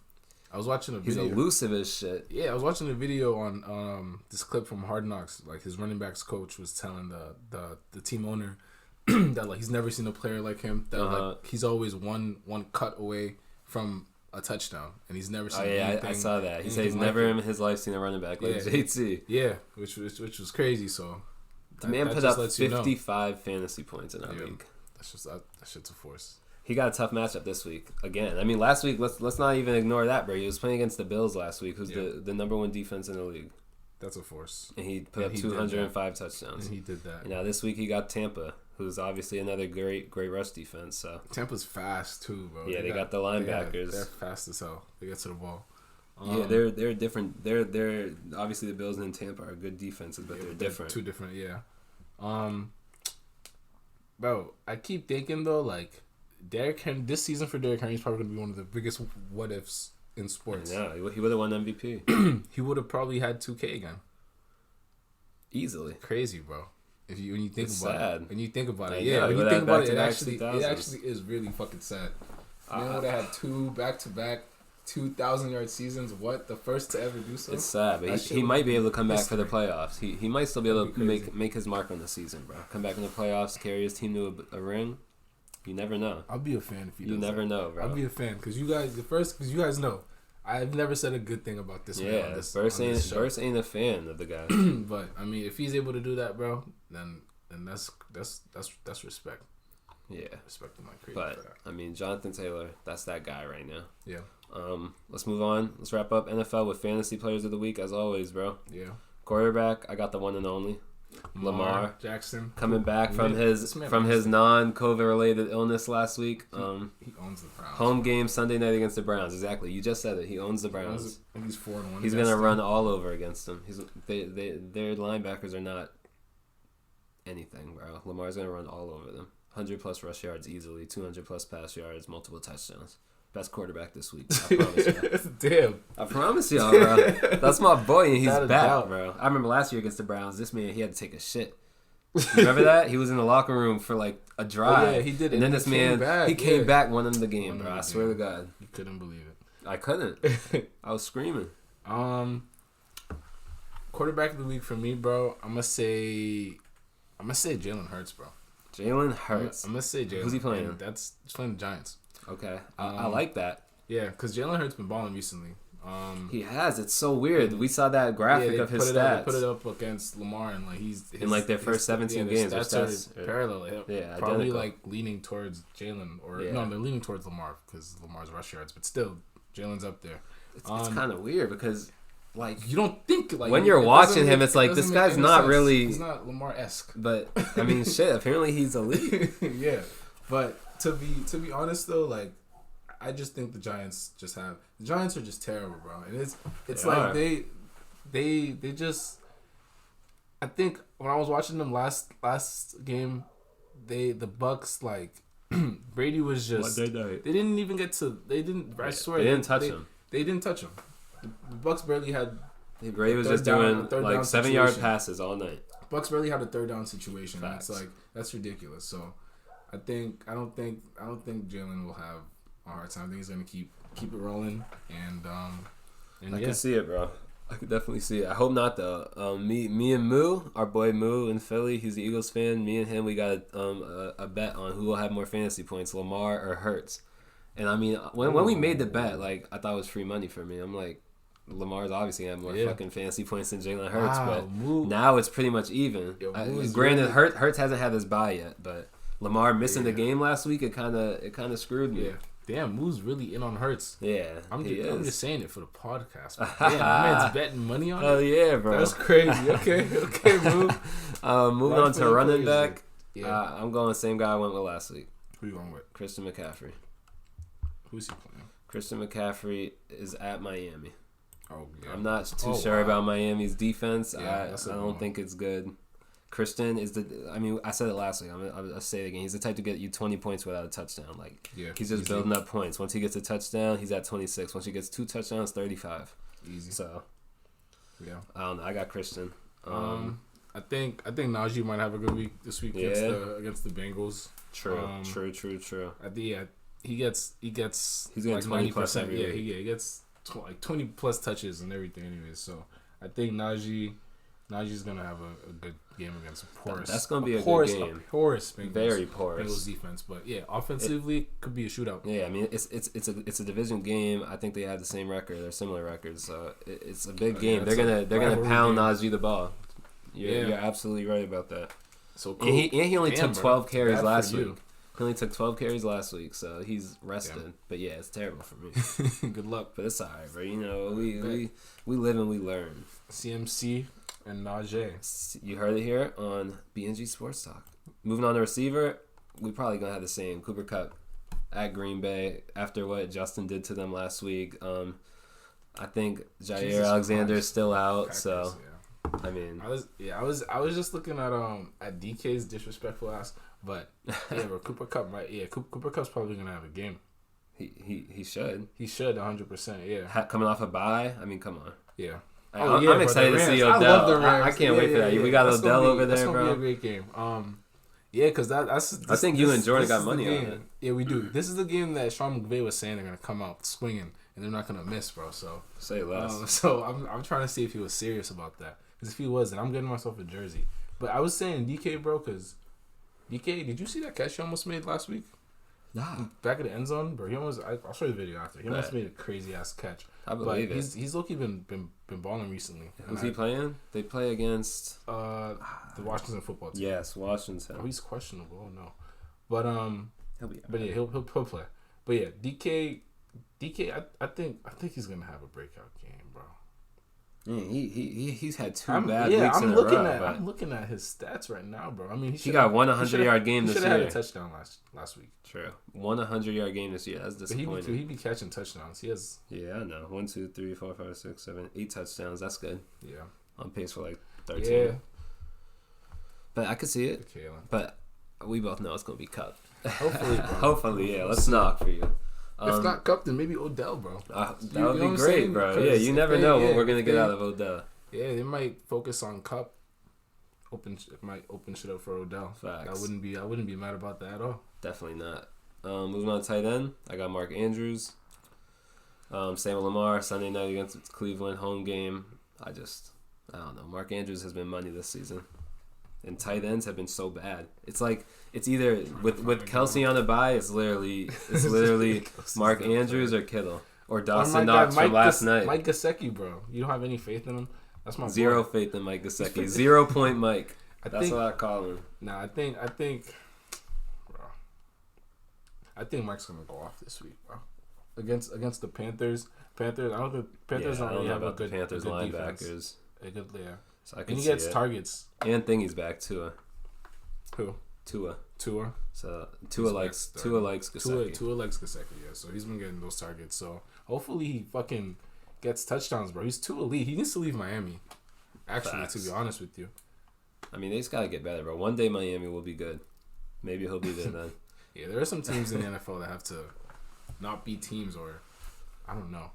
Speaker 1: I was watching a video.
Speaker 2: He's elusive as shit.
Speaker 1: Yeah, I was watching a video on this clip from Hard Knocks. Like, his running backs coach was telling the team owner that like he's never seen a player like him. That like he's always one cut away from a touchdown, and he's never seen.
Speaker 2: I saw that. He said he's never in his life seen a running back like JT.
Speaker 1: Yeah, which was crazy. So
Speaker 2: the man put up 55 fantasy points in our league.
Speaker 1: That shit's a force.
Speaker 2: He got a tough matchup this week again. I mean, last week, let's not even ignore that, bro. He was playing against the Bills last week, who's the number 1 defense in the league.
Speaker 1: That's a force.
Speaker 2: And he put up 205 touchdowns.
Speaker 1: And he did that.
Speaker 2: And now this week he got Tampa, who's obviously another great rush defense. So
Speaker 1: Tampa's fast too, bro.
Speaker 2: Yeah, they got the linebackers.
Speaker 1: They're fast as hell. They get to the ball.
Speaker 2: They're different. They're obviously the Bills and Tampa are good defenses, but they're different.
Speaker 1: Two different, yeah. Bro, I keep thinking though, like, Derrick Henry, this season for Derrick Henry is probably going to be one of the biggest what ifs in sports.
Speaker 2: Yeah, he would have won MVP.
Speaker 1: He would have probably had 2K again.
Speaker 2: Easily.
Speaker 1: Crazy, bro. When you think
Speaker 2: it's
Speaker 1: about
Speaker 2: sad.
Speaker 1: it. When you think about it.
Speaker 2: Yeah,
Speaker 1: when you think about it, it actually
Speaker 2: 2000s.
Speaker 1: is really fucking sad. Man would have had 2 back-to-back 2,000-yard seasons. What? The first to ever do so?
Speaker 2: It's sad, but he might be able to come back for the playoffs. He might still be able to make his mark on the season, bro. Come back in the playoffs, carry his team to a ring. You never know.
Speaker 1: I'll be a fan if he does.
Speaker 2: You never know, bro.
Speaker 1: I'll be a fan because you guys know I've never said a good thing about this man.
Speaker 2: Yeah, Burst ain't a fan of the guy.
Speaker 1: But I mean, if he's able to do that, bro, then that's respect.
Speaker 2: Yeah,
Speaker 1: respect him like crazy.
Speaker 2: But I mean, Jonathan Taylor, that's that guy right now.
Speaker 1: Yeah.
Speaker 2: Let's move on. Let's wrap up NFL with fantasy players of the week as always, bro.
Speaker 1: Yeah.
Speaker 2: Quarterback, I got the one and only Lamar
Speaker 1: Jackson
Speaker 2: coming back from his non-COVID related illness last week.
Speaker 1: He owns the Browns.
Speaker 2: Home game Sunday night against the Browns. Exactly, you just said it. He owns the Browns.
Speaker 1: And he's 4-1.
Speaker 2: He's gonna run all over against them. Their linebackers are not anything, bro. Lamar's gonna run all over them. 100+ rush yards easily, 200+ pass yards, multiple touchdowns. Best quarterback this week. I promise you.
Speaker 1: Damn.
Speaker 2: I promise y'all, bro. That's my boy, and he's back, bro. I remember last year against the Browns, this man, he had to take a shit. You remember that? He was in the locker room for like a drive.
Speaker 1: Oh, yeah, he did it.
Speaker 2: And then this man, he came back, won him the game, bro. I swear to God.
Speaker 1: You couldn't believe it.
Speaker 2: I couldn't. I was screaming.
Speaker 1: Quarterback of the week for me, bro. I'm gonna say Jalen Hurts, bro.
Speaker 2: Jalen Hurts.
Speaker 1: I'm gonna say Jalen.
Speaker 2: Who's he playing?
Speaker 1: He's playing the Giants.
Speaker 2: Okay, I like that.
Speaker 1: Yeah, because Jalen Hurts been balling recently.
Speaker 2: He has. It's so weird. We saw that graphic of his stats.
Speaker 1: They put it up against Lamar, and like he's
Speaker 2: in like their first 17 games. Their stats
Speaker 1: are parallel.
Speaker 2: Yeah,
Speaker 1: probably like leaning towards Jalen, no, they're leaning towards Lamar because Lamar's rush yards, but still, Jalen's up there.
Speaker 2: It's kind of weird because. Like
Speaker 1: you don't think like
Speaker 2: when you're watching him, it's like this guy's not
Speaker 1: sense.
Speaker 2: really.
Speaker 1: He's not Lamar-esque.
Speaker 2: But I mean, shit. Apparently, he's elite.
Speaker 1: Yeah, but to be honest though, like I just think the Giants are just terrible, bro. And it's like they just. I think when I was watching them last game, the Bucks like Brady was just they didn't even get to I swear
Speaker 2: they didn't touch him.
Speaker 1: They didn't touch him. The Bucks barely had.
Speaker 2: Brady was just doing like 7-yard passes all night.
Speaker 1: Bucks barely had a third down situation. It's like that's ridiculous. So, I don't think Jalen will have a hard time. I think he's gonna keep it rolling. And
Speaker 2: I can see it, bro. I could definitely see it. I hope not though. Me and Moo, our boy Moo in Philly, he's the Eagles fan. Me and him, we got a bet on who will have more fantasy points, Lamar or Hurts. And I mean, when we made the bet, like I thought it was free money for me. I'm like. Lamar's obviously had more fucking fantasy points than Jalen Hurts, but now it's pretty much even. Granted, Hurts hasn't had his bye yet, but Lamar missing the game last week, it kind of screwed me.
Speaker 1: Yeah. Damn, Moo's really in on Hurts.
Speaker 2: Yeah,
Speaker 1: I'm just saying it for the podcast. Damn, my man's betting money on it.
Speaker 2: Oh yeah, bro.
Speaker 1: That's crazy. Okay, Moo.
Speaker 2: Moving on to running back.
Speaker 1: Yeah.
Speaker 2: I'm going the same guy I went with last week.
Speaker 1: Who you going with?
Speaker 2: Christian McCaffrey.
Speaker 1: Who's he playing?
Speaker 2: Christian McCaffrey is at Miami.
Speaker 1: Oh yeah.
Speaker 2: I'm not too sure about Miami's defense.
Speaker 1: Yeah,
Speaker 2: I don't think it's good. Christian is I said it last week. I'll say it again. He's the type to get you 20 points without a touchdown. He's just building up points. Once he gets a touchdown, he's at 26. Once he gets 2 touchdowns, 35.
Speaker 1: Easy.
Speaker 2: So,
Speaker 1: yeah.
Speaker 2: I don't know. I got Christian.
Speaker 1: I think Najee might have a good week this week against the Bengals.
Speaker 2: True.
Speaker 1: He gets
Speaker 2: he's like 20%.
Speaker 1: Yeah, he gets like 20 plus touches and everything. Anyways, so I think Najee's gonna have a good game against a porous.
Speaker 2: That's gonna be a good game.
Speaker 1: A porous Bengals,
Speaker 2: very porous
Speaker 1: Bengals defense, but yeah, offensively could be a shootout.
Speaker 2: Yeah, I mean it's a division game. I think they have the same record or similar records, so it's a big game. They're gonna pound Najee the ball. You're absolutely right about that.
Speaker 1: So cool.
Speaker 2: And he only took 12 carries last week. He only took 12 carries last week, so he's rested. Yeah. But yeah, it's terrible for me.
Speaker 1: Good luck.
Speaker 2: But it's alright, bro. You know, we live and we learn.
Speaker 1: CMC and Najee.
Speaker 2: You heard it here on BnG Sports Talk. Moving on to receiver, we probably gonna have the same. Cooper Kupp at Green Bay after what Justin did to them last week. I think Jair Alexander is still out, so. Yeah. I mean,
Speaker 1: I was just looking at DK's disrespectful ass, but yeah, bro, Cooper Kupp's probably gonna have a game.
Speaker 2: He should
Speaker 1: 100%. Yeah,
Speaker 2: coming off a bye. I mean, come on.
Speaker 1: Yeah.
Speaker 2: I'm excited to see Odell. I can't wait for that. We got Odell over there, bro.
Speaker 1: That's gonna be a great game. Yeah, because I think
Speaker 2: you and Jordan got money on it.
Speaker 1: Yeah, we do. This is the game that Sean McVay was saying they're gonna come out swinging and they're not gonna miss, bro. So
Speaker 2: say less.
Speaker 1: So I'm trying to see if he was serious about that. Because if he wasn't, I'm getting myself a jersey. But I was saying DK, bro, because DK, did you see that catch he almost made last week?
Speaker 2: Nah.
Speaker 1: Back of the end zone, bro. I'll show you the video after. He almost made a crazy ass catch.
Speaker 2: I believe
Speaker 1: it. He's low-key been balling recently.
Speaker 2: Who's he playing? They play against
Speaker 1: the Washington football team.
Speaker 2: Yes, Washington.
Speaker 1: Oh, he's questionable. Oh no, but
Speaker 2: he'll be.
Speaker 1: But yeah, he'll play. But yeah, DK, I think he's gonna have a breakout game, bro.
Speaker 2: Yeah, he's had two bad weeks in a row.
Speaker 1: I'm looking at his stats right now, bro. I mean,
Speaker 2: he got 100-yard game this year.
Speaker 1: He should have had a touchdown last week.
Speaker 2: True, 100-yard game this year. That's disappointing.
Speaker 1: But he'd be catching touchdowns. He has.
Speaker 2: Yeah, I know. 1, 2, 3, 4, 5, 6, 7, 8 touchdowns. That's good.
Speaker 1: Yeah,
Speaker 2: on pace for like 13.
Speaker 1: Yeah,
Speaker 2: but I could see it.
Speaker 1: Okay,
Speaker 2: but we both know it's gonna be Kupp.
Speaker 1: Hopefully, bro.
Speaker 2: Hopefully, yeah. Let's knock for you.
Speaker 1: If not Kupp, then maybe Odell, bro.
Speaker 2: That would be great, bro. Yeah, you never know what we're gonna get out of Odell.
Speaker 1: Yeah, they might focus on Kupp. Might open shit up for Odell.
Speaker 2: Facts.
Speaker 1: I wouldn't be mad about that at all.
Speaker 2: Definitely not. Moving on to tight end, I got Mark Andrews. Same with Lamar, Sunday night against Cleveland, home game. I don't know. Mark Andrews has been money this season. And tight ends have been so bad. It's like it's either with Kelsey on the bye, it's literally Mark Andrews or Kittle or Dawson Knox from last night.
Speaker 1: Mike Gesicki, bro. You don't have any faith in him. That's my
Speaker 2: zero faith in Mike Gesicki. 0 point Mike. That's what I call him.
Speaker 1: Nah, I think, bro. I think Mike's gonna go off this week, bro. Against the Panthers. I don't think Panthers don't really have a good
Speaker 2: Panthers
Speaker 1: good
Speaker 2: linebackers.
Speaker 1: Defense. A good, yeah.
Speaker 2: So
Speaker 1: and he gets targets.
Speaker 2: And Thingy's back, Tua.
Speaker 1: Who?
Speaker 2: Tua.
Speaker 1: So
Speaker 2: Tua likes Gesicki.
Speaker 1: Tua likes Gesicki, yeah. So he's been getting those targets. So hopefully he fucking gets touchdowns, bro. He's too elite. He needs to leave Miami. Actually,
Speaker 2: Facts.
Speaker 1: To be honest with you.
Speaker 2: I mean, they just gotta get better, bro. One day Miami will be good. Maybe he'll be there then.
Speaker 1: Yeah, there are some teams in the NFL that have to not be teams, or I don't know.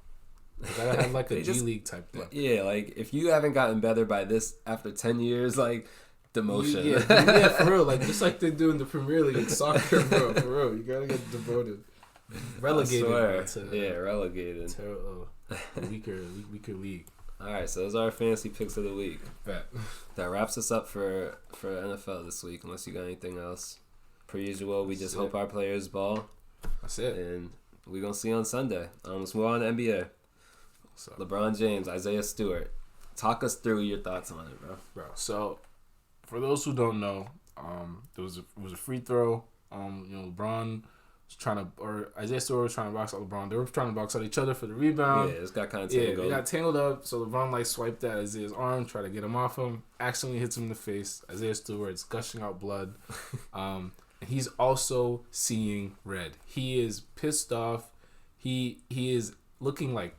Speaker 1: They gotta have like a G League type thing.
Speaker 2: Yeah, like if you haven't gotten better by this after 10 years, like demotion.
Speaker 1: Yeah, for real. Like just like they do in the Premier League in soccer, bro. For real, you gotta get demoted, relegated.
Speaker 2: Relegated.
Speaker 1: To weaker league.
Speaker 2: All right, so those are our fantasy picks of the week.
Speaker 1: Bet.
Speaker 2: That wraps us up for NFL this week. Unless you got anything else, per usual, we just hope our players ball.
Speaker 1: That's it.
Speaker 2: And we're gonna see you on Sunday. Let's move on to NBA. LeBron James, Isaiah Stewart. Talk us through your thoughts on it, bro.
Speaker 1: So, for those who don't know, it was a free throw LeBron was Isaiah Stewart was trying to box out LeBron. They were trying to box out each other for the rebound.
Speaker 2: Yeah, it's got kind of tangled.
Speaker 1: Yeah, they got tangled up. So LeBron swiped at Isaiah's arm, tried to get him off him. Accidentally hits him in the face. Isaiah Stewart's gushing out blood. And he's also seeing red. He is pissed off. He is looking like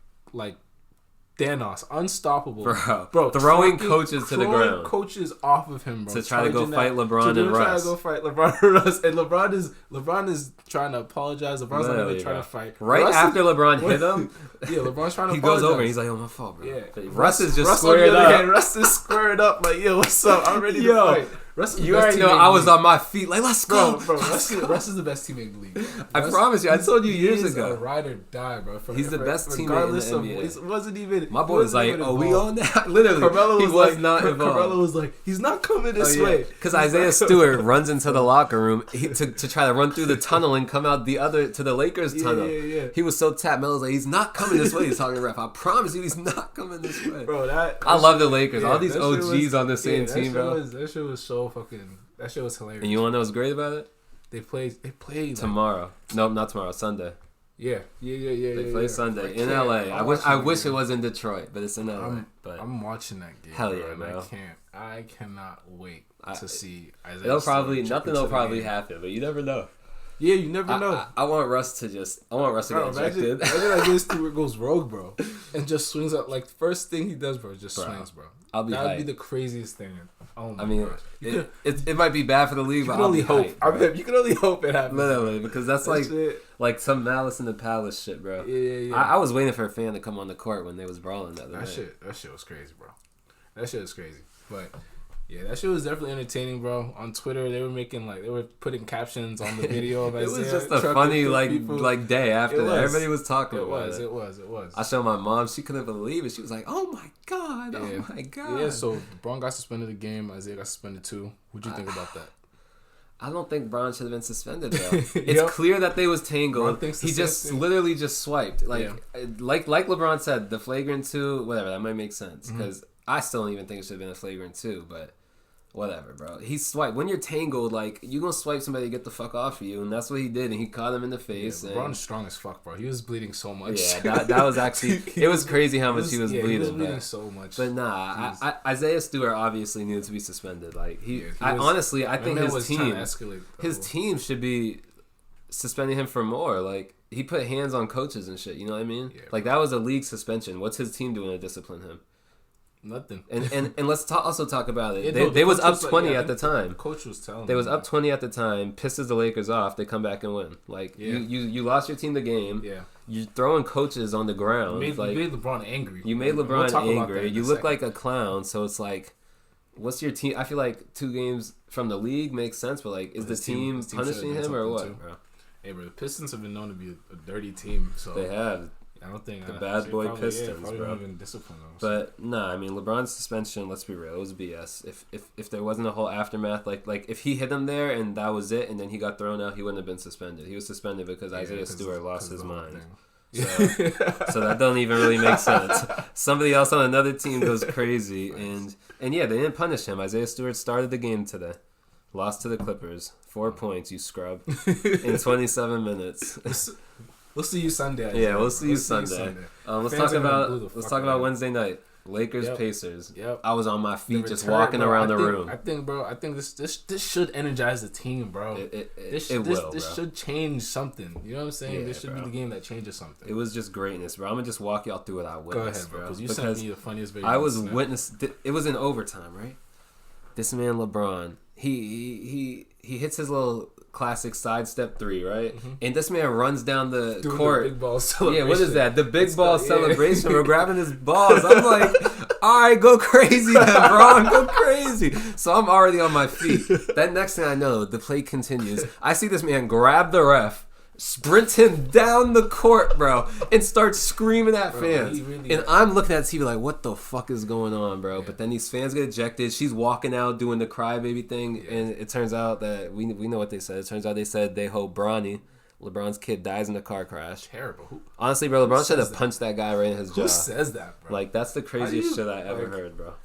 Speaker 1: Thanos, unstoppable, bro.
Speaker 2: Throwing coaches to the ground,
Speaker 1: coaches off of him, bro.
Speaker 2: To try to go fight LeBron and Russ.
Speaker 1: Try to go fight LeBron and Russ, and LeBron is trying to apologize. LeBron's not even trying to fight.
Speaker 2: After LeBron hit him,
Speaker 1: LeBron's trying to.
Speaker 2: He
Speaker 1: apologize.
Speaker 2: Goes over and he's like, "Oh, my fault, bro."
Speaker 1: Yeah,
Speaker 2: Russ is just squared up.
Speaker 1: Russ is squared up, like, "Yo, what's up? I'm ready to fight." Russ
Speaker 2: you already know I was on my feet, like, let's go,
Speaker 1: bro. Russ is the best teammate in the league.
Speaker 2: I promise you, I told you years ago.
Speaker 1: He's a ride or die, bro.
Speaker 2: He's the best teammate in the NBA.
Speaker 1: It wasn't even.
Speaker 2: My boy was like, "Oh, we on that?" Literally, he was not involved.
Speaker 1: Carmelo was like, "He's not coming this way."
Speaker 2: Because Isaiah Stewart runs into the locker room to try to run through the tunnel and come out to the Lakers tunnel.
Speaker 1: Yeah.
Speaker 2: He was so tapped. Melo's like, "He's not coming this way." He's talking to ref. I promise you, he's not coming this way.
Speaker 1: Bro,
Speaker 2: I love the Lakers. All these OGs on the same team, bro.
Speaker 1: That shit was so fucking. That shit was hilarious.
Speaker 2: And you want to know what's great about it?
Speaker 1: They played
Speaker 2: tomorrow. Nope, not tomorrow. Sunday.
Speaker 1: Yeah.
Speaker 2: They play Sunday in LA. I wish it was in Detroit, but it's in LA.
Speaker 1: I'm watching that game.
Speaker 2: Hell yeah, bro.
Speaker 1: I cannot wait to see Isaiah.
Speaker 2: Nothing will probably happen, but you never know.
Speaker 1: Yeah, you never know.
Speaker 2: I want Russ to get ejected.
Speaker 1: Imagine Isaiah Stewart goes rogue, bro, and just swings up. Like, first thing he does, bro, just swings, bro. That would be the craziest thing. Oh my gosh.
Speaker 2: It might be bad for the league, but
Speaker 1: you can only hope it happens.
Speaker 2: Literally, because that's like some Malice in the Palace shit, bro.
Speaker 1: Yeah.
Speaker 2: I was waiting for a fan to come on the court when they was brawling that
Speaker 1: night. That shit was crazy, bro. That shit was crazy. But yeah, that shit was definitely entertaining, bro. On Twitter, they were putting captions on the video of Isaiah.
Speaker 2: It was just a funny day after that. Everybody was talking about it.
Speaker 1: It was.
Speaker 2: I showed my mom. She couldn't believe it. She was like, "Oh my god! Oh my god!"
Speaker 1: Yeah. So LeBron got suspended the game. Isaiah got suspended too. What'd you think about that?
Speaker 2: I don't think Bron should have been suspended though. It's clear that they was tangled. He just literally just swiped. Like LeBron said, the flagrant 2, whatever, that might make sense. Because I still don't even think it should have been a flagrant 2, but whatever, bro. He swiped. When you're tangled, like, you gonna swipe somebody to get the fuck off of you, and that's what he did, and he caught him in the face.
Speaker 1: Yeah, LeBron's strong as fuck, bro. He was bleeding so much.
Speaker 2: Yeah, that was actually, it was crazy how much he was bleeding. He was
Speaker 1: bleeding so much.
Speaker 2: But nah, Isaiah Stewart obviously needed to be suspended. Like, I think his team should be suspending him for more. Like, he put hands on coaches and shit, you know what I mean? Yeah, like, that was a league suspension. What's his team doing to discipline him?
Speaker 1: Nothing.
Speaker 2: And let's also talk about it. They was up 20 at the time.
Speaker 1: The coach was telling
Speaker 2: They was up 20 at the time, pisses the Lakers off, they come back and win. Like, you lost your team the game.
Speaker 1: Yeah.
Speaker 2: You're throwing coaches on the ground.
Speaker 1: You made LeBron angry.
Speaker 2: You made LeBron angry. You look like a clown, so it's like, what's your team? I feel like 2 games from the league makes sense, but like, is the team punishing him or what, bro?
Speaker 1: Hey, bro, the Pistons have been known to be a dirty team, so
Speaker 2: they have.
Speaker 1: I don't think
Speaker 2: the bad boy Pistons, bro.
Speaker 1: Don't even discipline them.
Speaker 2: But nah, I mean, LeBron's suspension. Let's be real, it was BS. If there wasn't a whole aftermath, like if he hit him there and that was it, and then he got thrown out, he wouldn't have been suspended. He was suspended because Isaiah Stewart lost his mind. So that doesn't even really make sense. Somebody else on another team goes crazy, and yeah, they didn't punish him. Isaiah Stewart started the game today. Lost to the Clippers. 4 points, you scrub. In 27 minutes.
Speaker 1: We'll see you Sunday.
Speaker 2: Yeah, we'll see you Sunday. Let's talk about Wednesday night. Lakers, Pacers.
Speaker 1: Yep.
Speaker 2: I was on my feet just walking around the room.
Speaker 1: I think this should energize the team, bro. This should change something. You know what I'm saying? Yeah, this should be the game that changes something.
Speaker 2: It was just greatness, bro. I'm gonna just walk y'all through what I witnessed,
Speaker 1: bro. Because you sent me the funniest video.
Speaker 2: I was it was in overtime, right? This man LeBron, he hits his little classic sidestep 3, right? Mm-hmm. And this man runs down the court.
Speaker 1: The big ball celebration.
Speaker 2: Yeah, what is that? The big ball celebration. We're grabbing his balls. I'm like, all right, go crazy then, bro. Go crazy. So I'm already on my feet. That next thing I know, the play continues. I see this man grab the ref, sprint him down the court, bro, and start screaming at fans. And I'm looking at TV like, what the fuck is going on, bro? Yeah. But then these fans get ejected. She's walking out doing the crybaby thing, and it turns out that we know what they said. It turns out they said they hope LeBron's kid, dies in a car crash.
Speaker 1: Terrible.
Speaker 2: Honestly, bro, LeBron should have punched that guy right in his jaw.
Speaker 1: Who says that, bro?
Speaker 2: Like, that's the craziest shit I ever heard, bro.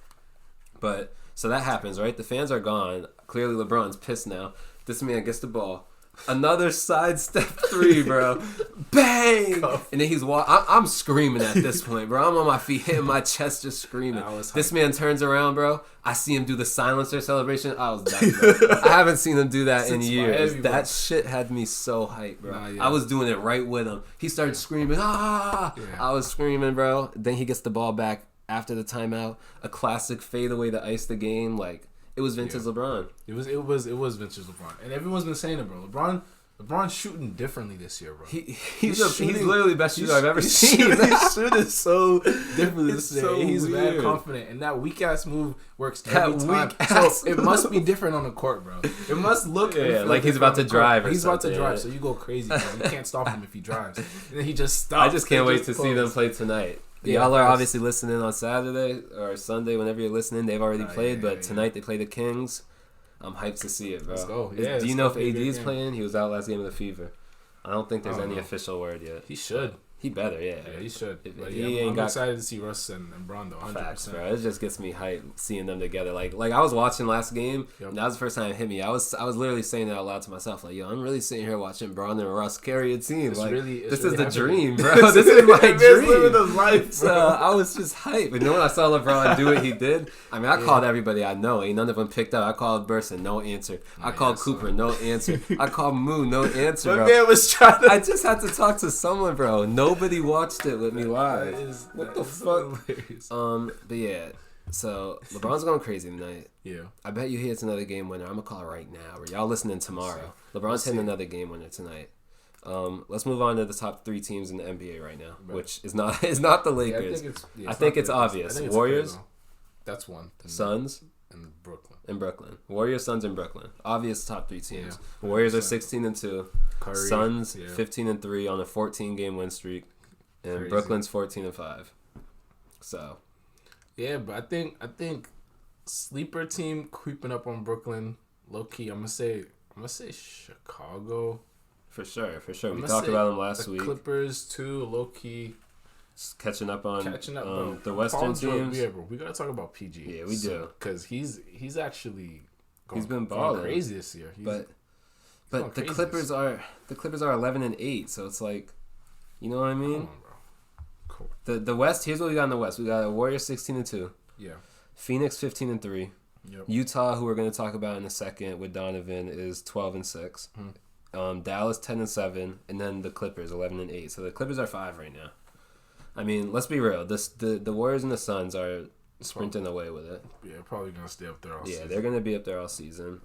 Speaker 2: But so that happens, right? The fans are gone. Clearly, LeBron's pissed now. This man gets the ball, Another sidestep three, bro. Bang! And then he's I'm screaming at this point, bro. I'm on my feet, hitting my chest, just screaming. This man turns around, bro. I see him do the silencer celebration. I was done, bro. I haven't seen him do that in years. That shit had me so hyped, bro. I was doing it right with him. He started screaming, ah! Yeah. I was screaming, bro. Then he gets the ball back after the timeout. A classic fadeaway to ice the game, like. It was vintage LeBron.
Speaker 1: It was vintage LeBron, and everyone's been saying it, bro. LeBron's shooting differently this year, bro.
Speaker 2: He's literally the best shooter I've ever seen.
Speaker 1: He's shooting so differently this year. So he's mad confident, and that weak ass move works every time. So it must be different on the court, bro. It must look
Speaker 2: like he's about to drive.
Speaker 1: He's about to drive, so you go crazy, bro. You can't stop him if he drives. And then he just stops.
Speaker 2: I just can't wait to see them play tonight. Y'all are obviously listening on Saturday or Sunday, whenever you're listening. They've already played, but tonight they play the Kings. I'm hyped to see it, bro.
Speaker 1: Let's go.
Speaker 2: Do you know if AD's playing? He was out last game of the fever. I don't think there's any official word yet.
Speaker 1: He should.
Speaker 2: He better, yeah.
Speaker 1: Yeah, he should.
Speaker 2: I'm
Speaker 1: excited to see Russ and Bron, though, 100%.
Speaker 2: Facts, bro. It just gets me hyped seeing them together. Like I was watching last game. Yep. That was the first time it hit me. I was literally saying that out loud to myself. Like, yo, I'm really sitting here watching Bron and Russ carry a team. This is the dream, bro. This is my dream. Living the life, bro. So I was just hyped. And then when I saw LeBron do what he did, I mean, I called everybody I know. Ain't none of them picked up. I called Burson, no answer. I called Cooper, no answer. I called Moo, no answer, bro.
Speaker 1: My man was trying to...
Speaker 2: I just had to talk to someone, bro. Nobody watched it with me live. What the fuck? But yeah, so LeBron's going crazy tonight.
Speaker 1: Yeah.
Speaker 2: I bet you he hits another game winner. I'm gonna call it right now. Or y'all listening tomorrow. LeBron's hitting another game winner tonight. Let's move on to the top 3 teams in the NBA right now, which is not the Lakers. I think it's obvious. Warriors.
Speaker 1: That's one.
Speaker 2: Suns.
Speaker 1: And
Speaker 2: Brooklyn. Warriors, Suns, and Brooklyn. Obvious top 3 teams. Yeah, Warriors are 16-2. Curry, Suns 15-3 on a 14-game win streak. And crazy. Brooklyn's 14-5. So,
Speaker 1: yeah, but I think sleeper team creeping up on Brooklyn. Low key, I'm gonna say Chicago.
Speaker 2: For sure. We talked about them last week.
Speaker 1: Clippers too. Low key.
Speaker 2: Catching up,
Speaker 1: bro.
Speaker 2: The Western teams.
Speaker 1: Yeah, bro. We gotta talk about PG.
Speaker 2: Yeah, we do.
Speaker 1: Because he's actually
Speaker 2: he's been balling
Speaker 1: crazy this year.
Speaker 2: But the Clippers are 11-8. So it's like, you know what I mean?
Speaker 1: Come on, bro. Cool.
Speaker 2: The West. Here's what we got in the West. We got a Warriors 16-2.
Speaker 1: Yeah.
Speaker 2: Phoenix 15-3.
Speaker 1: Yep.
Speaker 2: Utah, who we're going to talk about in a second with Donovan, is 12-6. Dallas 10-7, and then the Clippers 11-8. So the Clippers are 5 right now. I mean, let's be real. The Warriors and the Suns are sprinting away with it.
Speaker 1: Yeah, probably gonna stay up there all season.
Speaker 2: Yeah, they're gonna be up there all season.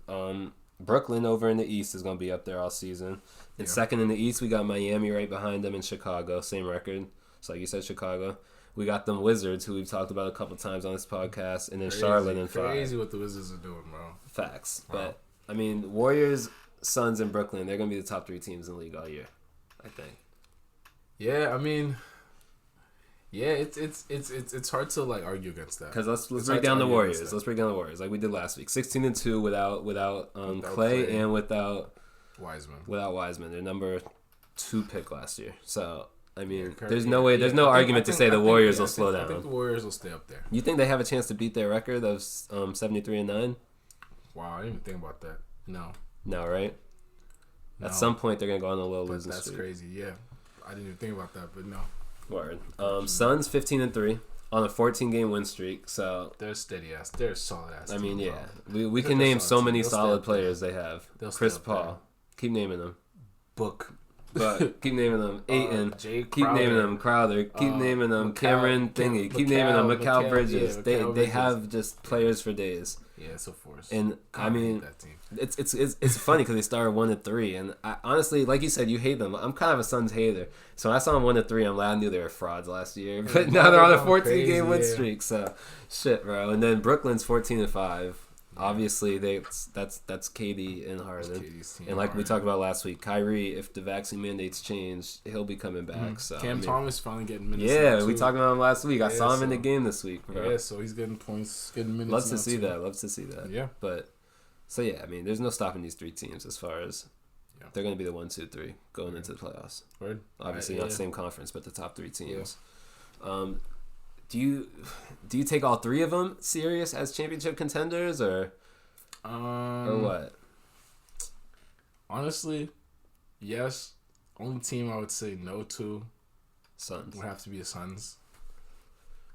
Speaker 2: Brooklyn over in the East is gonna be up there all season. And second in the East, we got Miami right behind them in Chicago, same record. So like you said, Chicago. We got them Wizards, who we've talked about a couple times on this podcast, and then Charlotte in 5.
Speaker 1: Crazy what the Wizards are doing, bro.
Speaker 2: Facts, but I mean, Warriors, Suns, and Brooklyn, they're gonna be the top 3 teams in the league all year, I think.
Speaker 1: Yeah, I mean. Yeah, it's hard to like argue against that.
Speaker 2: Because let's break down the Warriors. Let's break down the Warriors like we did last week. 16-2 without Clay and without Wiseman. Their number 2 pick last year. So I mean, there's no argument to say the Warriors will slow down.
Speaker 1: I think the Warriors will stay up there.
Speaker 2: You think they have a chance to beat their record of 73-9?
Speaker 1: Wow, I didn't even think about that.
Speaker 2: No, right? No. At some point they're gonna go on a little losing streak.
Speaker 1: That's crazy. Yeah, I didn't even think about that, but no.
Speaker 2: Word. Suns 15-3 on a 14-game win streak. So
Speaker 1: they're steady ass. They're solid ass.
Speaker 2: I mean, yeah, we can name so many solid players they have. Chris Paul, keep naming them. But keep naming them. Ayton, keep naming them. Crowder, keep naming them. Cameron Thingy, keep naming them. Mikal Bridges. They have just players for days.
Speaker 1: Yeah, so force.
Speaker 2: And I mean, it's funny because they started 1-3, and I, honestly, like you said, you hate them. I'm kind of a Suns hater, so when I saw them 1-3, I'm like, I knew they were frauds last year, but now they're on a 14-game win streak. So shit, bro. And then Brooklyn's 14-5. Obviously, that's KD and Harden, and like we talked about last week, Kyrie. If the vaccine mandates change, he'll be coming back. So
Speaker 1: Cam Thomas finally getting minutes.
Speaker 2: Yeah, we talked about him last week. I saw him in the game this week, bro.
Speaker 1: Yeah, so he's getting points, getting minutes.
Speaker 2: Loves to see that.
Speaker 1: Yeah,
Speaker 2: but so yeah, I mean, there's no stopping these 3 teams as far as they're going to be the 1, 2, 3 going into the playoffs.
Speaker 1: Word.
Speaker 2: Obviously, not the same conference, but the top 3 teams. Yeah. Do you take all 3 of them serious as championship contenders or what?
Speaker 1: Honestly, yes. Only team I would say no to
Speaker 2: Suns
Speaker 1: would have to be the Suns.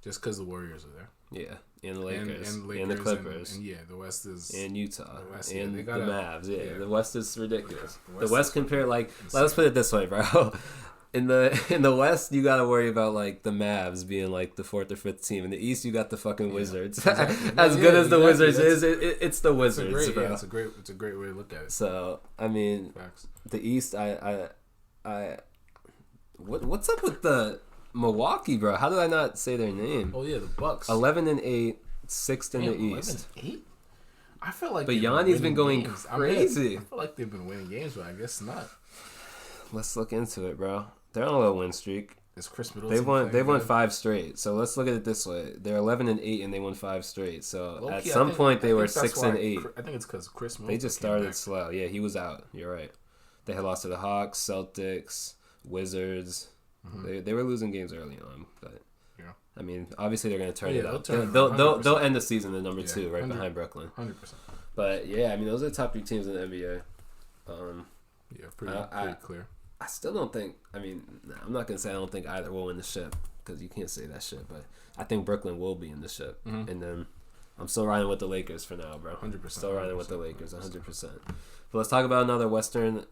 Speaker 1: Just because the Warriors are there.
Speaker 2: Yeah, and the Lakers,
Speaker 1: and
Speaker 2: the Clippers,
Speaker 1: and the West is
Speaker 2: and Utah,
Speaker 1: the West,
Speaker 2: and
Speaker 1: the
Speaker 2: Mavs. Yeah, the West is ridiculous.
Speaker 1: Yeah,
Speaker 2: the West compared let's put it this way, bro. In the West, you gotta worry about like the Mavs being like the 4th or 5th team. In the East, you got the fucking Wizards. Exactly. As good as the Wizards is, it's the Wizards, bro.
Speaker 1: Yeah, it's a great way to look at it.
Speaker 2: So I mean,
Speaker 1: Facts.
Speaker 2: The East, what's up with the Milwaukee, bro? How did I not say their name?
Speaker 1: Oh yeah, the Bucks.
Speaker 2: 11-8, 6th in the East.
Speaker 1: 11-8? I feel like.
Speaker 2: But Yanni's been going crazy.
Speaker 1: I feel like they've been winning games, but I guess not.
Speaker 2: Let's look into it, bro. They're on a little win streak.
Speaker 1: Is Chris Middleton
Speaker 2: They won 5 straight. So let's look at it this way: they're 11-8 and they won 5 straight. So
Speaker 1: Low-key,
Speaker 2: at some point they were 6-8.
Speaker 1: I think it's because Chris Middleton.
Speaker 2: They just started slow. Yeah, he was out. You're right. They had lost to the Hawks, Celtics, Wizards. Mm-hmm. They were losing games early on, but yeah. I mean, obviously they're going to turn it up. They'll end the season at number 2, right behind Brooklyn.
Speaker 1: 100%.
Speaker 2: But yeah, I mean, those are the top 3 teams in the NBA.
Speaker 1: Yeah, pretty clear.
Speaker 2: I still don't think. I mean, I'm not gonna say I don't think either will win the ship because you can't say that shit. But I think Brooklyn will be in the ship, and then I'm still riding with the Lakers for now, bro.
Speaker 1: 100%.
Speaker 2: Still riding with the Lakers, 100%. But let's talk about another Western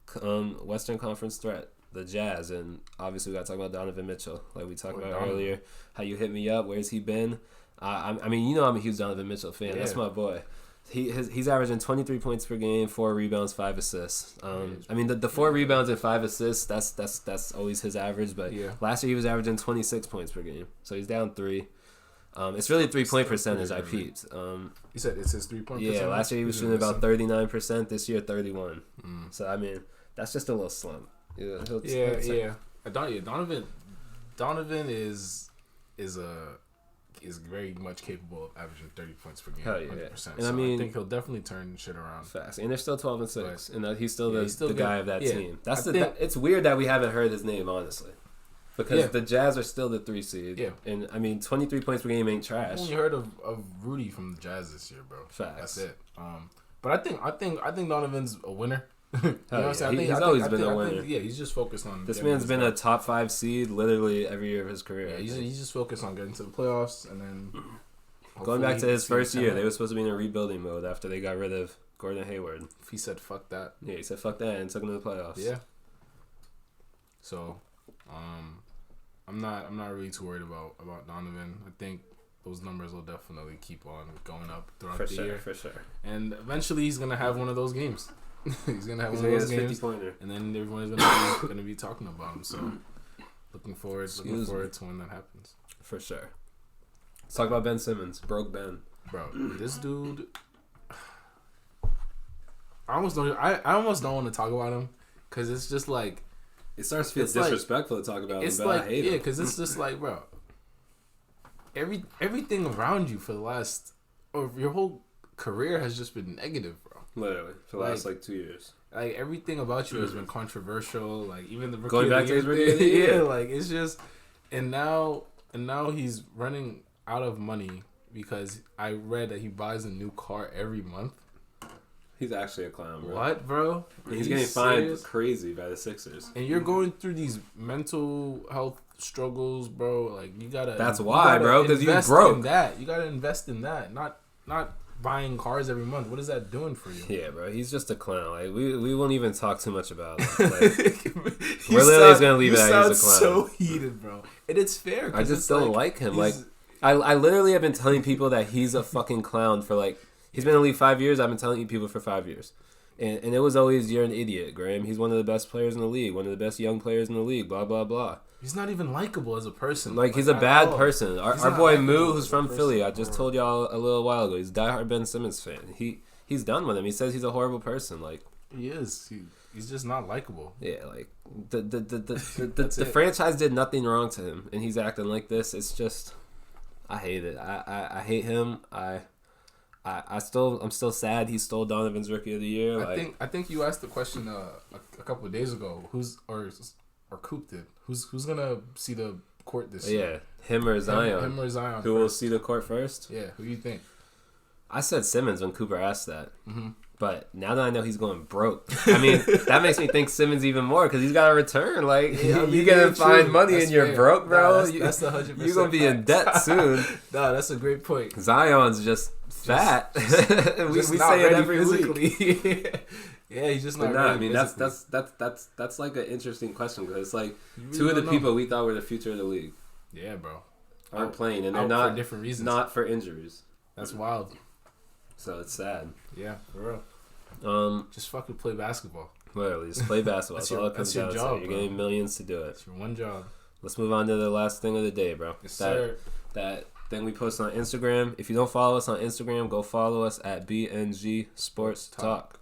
Speaker 2: Conference threat, the Jazz, and obviously we got to talk about Donovan Mitchell, like we talked about earlier. How you hit me up? Where's he been? I mean, you know, I'm a huge Donovan Mitchell fan. Yeah. That's my boy. He's averaging 23 points per game, 4 rebounds, 5 assists. I mean, the 4 rebounds and 5 assists, that's always his average. But last year he was averaging 26 points per game, so he's down 3. It's really 3-point percentage I peeped.
Speaker 1: You said it's his 3-point percentage?
Speaker 2: Yeah, last year he was shooting about 39%. This year 31. So I mean, that's just a little slump.
Speaker 1: Yeah. Donovan is very much capable of averaging 30 points per game.
Speaker 2: Hell yeah.
Speaker 1: 100%.
Speaker 2: And
Speaker 1: so
Speaker 2: I mean,
Speaker 1: I think he'll definitely turn shit around
Speaker 2: fast. And they're still 12-6, and he's still
Speaker 1: he's still
Speaker 2: the guy of that
Speaker 1: yeah.
Speaker 2: team. It's weird that we haven't heard his name, honestly, because the Jazz are still the 3 seed. Yeah. And I mean, 23 points per game ain't trash.
Speaker 1: I've only heard of Rudy from the Jazz this year, bro.
Speaker 2: Facts.
Speaker 1: That's it. But I think Donovan's a winner. You know what I'm saying?
Speaker 2: He's always been a winner.
Speaker 1: He's just focused on.
Speaker 2: This man's been a top 5 seed literally every year of his career.
Speaker 1: Yeah, he's just focused on getting to the playoffs and then.
Speaker 2: Going back to his first year, they were supposed to be in a rebuilding mode after they got rid of Gordon Hayward.
Speaker 1: He said, "Fuck that."
Speaker 2: Yeah, he said, "Fuck that," and took him to the playoffs.
Speaker 1: Yeah. So, I'm not really too worried about Donovan. I think those numbers will definitely keep on going up throughout the year.
Speaker 2: For sure.
Speaker 1: And eventually, he's gonna have one of those games. He's gonna have one of those games,
Speaker 2: 50-pointer.
Speaker 1: And then everyone's gonna be talking about him. So, looking forward to when that happens.
Speaker 2: For sure. Let's talk about Ben Simmons. Broke Ben.
Speaker 1: Bro, this dude. I almost don't want to talk about him because it's just like
Speaker 2: it starts to feel disrespectful to talk about him. But I hate him.
Speaker 1: Because it's just like, bro, everything around you for the last or your whole career has just been negative, bro.
Speaker 2: Literally for the last 2 years.
Speaker 1: Like everything about you has been controversial. Like even the rookie
Speaker 2: going back to his rookie,
Speaker 1: yeah, like it's just and now he's running out of money because I read that he buys a new car every month.
Speaker 2: He's actually a clown, bro.
Speaker 1: What, bro?
Speaker 2: He's getting fined crazy by the Sixers.
Speaker 1: And you're going through these mental health struggles, bro. Like you gotta.
Speaker 2: That's why, bro. Because you broke.
Speaker 1: You gotta invest in that, not buying cars every month. What is that doing for you?
Speaker 2: Yeah, bro. He's just a clown. Like we won't even talk too much about it. Like, we're literally just gonna leave it at he's a clown.
Speaker 1: So heated, bro. And it's fair.
Speaker 2: I just don't like him. Like. I literally have been telling people that he's a fucking clown for he's been in the league 5 years. I've been telling you people for 5 years. And it was always, you're an idiot, Graham. He's one of the best players in the league, one of the best young players in the league, blah, blah, blah.
Speaker 1: He's not even likable as a person.
Speaker 2: He's a bad person. Our boy Moo, who's from Philly, I just told y'all a little while ago, he's a diehard Ben Simmons fan. He's done with him. He says he's a horrible person.
Speaker 1: He is. He's just not likable.
Speaker 2: Yeah, the franchise did nothing wrong to him, and he's acting like this. It's just... I hate it. I hate him. I'm still sad he stole Donovan's Rookie of the Year.
Speaker 1: I think you asked the question a couple of days ago. Or Coop did. Who's gonna see the court this year?
Speaker 2: Yeah, him or Zion.
Speaker 1: Him or Zion.
Speaker 2: Who will see the court first?
Speaker 1: Yeah. Who do you think?
Speaker 2: I said Simmons when Cooper asked that.
Speaker 1: Mm-hmm.
Speaker 2: But now that I know he's going broke, I mean, that makes me think Simmons even more because he's got to return. Like, you gonna find money and you're broke, bro.
Speaker 1: That's the 100%.
Speaker 2: You're going to be in debt soon.
Speaker 1: No, that's a great point.
Speaker 2: Zion's just fat. We say it every week.
Speaker 1: Yeah, he's just not ready.
Speaker 2: I mean, that's like an interesting question because it's like really two of the people we thought were the future of the league.
Speaker 1: Yeah, bro.
Speaker 2: Aren't playing, and they're not
Speaker 1: for different reasons.
Speaker 2: Not for injuries.
Speaker 1: That's wild.
Speaker 2: So it's sad.
Speaker 1: Yeah, for real. Just fucking play basketball.
Speaker 2: Literally, just play basketball. That's all it comes down to. You're getting millions to do it.
Speaker 1: It's your one job.
Speaker 2: Let's move on to the last thing of the day, bro.
Speaker 1: Yes, sir.
Speaker 2: That thing we post on Instagram. If you don't follow us on Instagram, go follow us at BnG Sports Talk.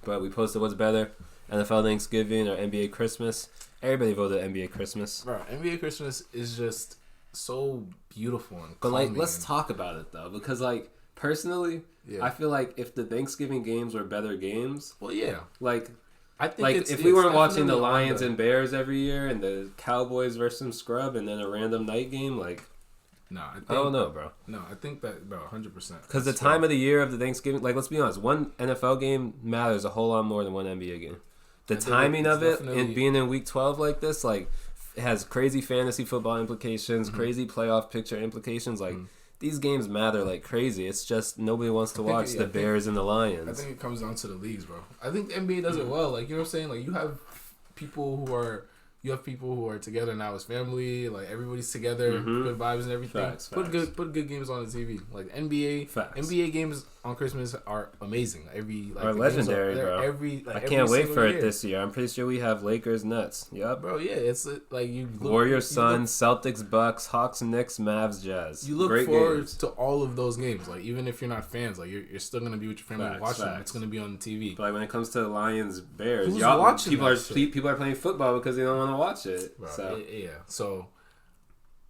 Speaker 2: But we posted what's better, NFL Thanksgiving or NBA Christmas. Everybody voted NBA Christmas.
Speaker 1: Bro, NBA Christmas is just so beautiful and
Speaker 2: but like, let's talk about it though, because like personally, I feel like if the Thanksgiving games were better games,
Speaker 1: well, yeah,
Speaker 2: like
Speaker 1: I think
Speaker 2: like if we weren't watching the Lions and Bears every year and the Cowboys versus some scrub and then a random night game, like. I don't know, bro.
Speaker 1: No, I think that, bro, 100%.
Speaker 2: Because the time of the year of the Thanksgiving, like, let's be honest, one NFL game matters a whole lot more than one NBA game. The timing of it and being in Week 12 like this, like, has crazy fantasy football implications, crazy playoff picture implications. Like, these games matter like crazy. It's just nobody wants to watch the Bears and the Lions.
Speaker 1: I think it comes down to the leagues, bro. I think the NBA does it well. Like, you know what I'm saying? Like, you have people who are together now as family. Like, everybody's together, good vibes and everything.
Speaker 2: Facts.
Speaker 1: Put good games on the TV. Like NBA games on Christmas are amazing.
Speaker 2: Are legendary, bro. I can't wait for it this year. I'm pretty sure we have Lakers Nets. Yep,
Speaker 1: bro. Yeah, it's like
Speaker 2: Warriors Suns, Celtics Bucks, Hawks Knicks, Mavs Jazz.
Speaker 1: You look forward to all of those games. Like, even if you're not fans, like you're still gonna be with your family watching them. It's gonna be on the TV.
Speaker 2: But like when it comes to the Lions Bears,
Speaker 1: who's watching
Speaker 2: people are playing football because they don't want to watch it.
Speaker 1: Bro, so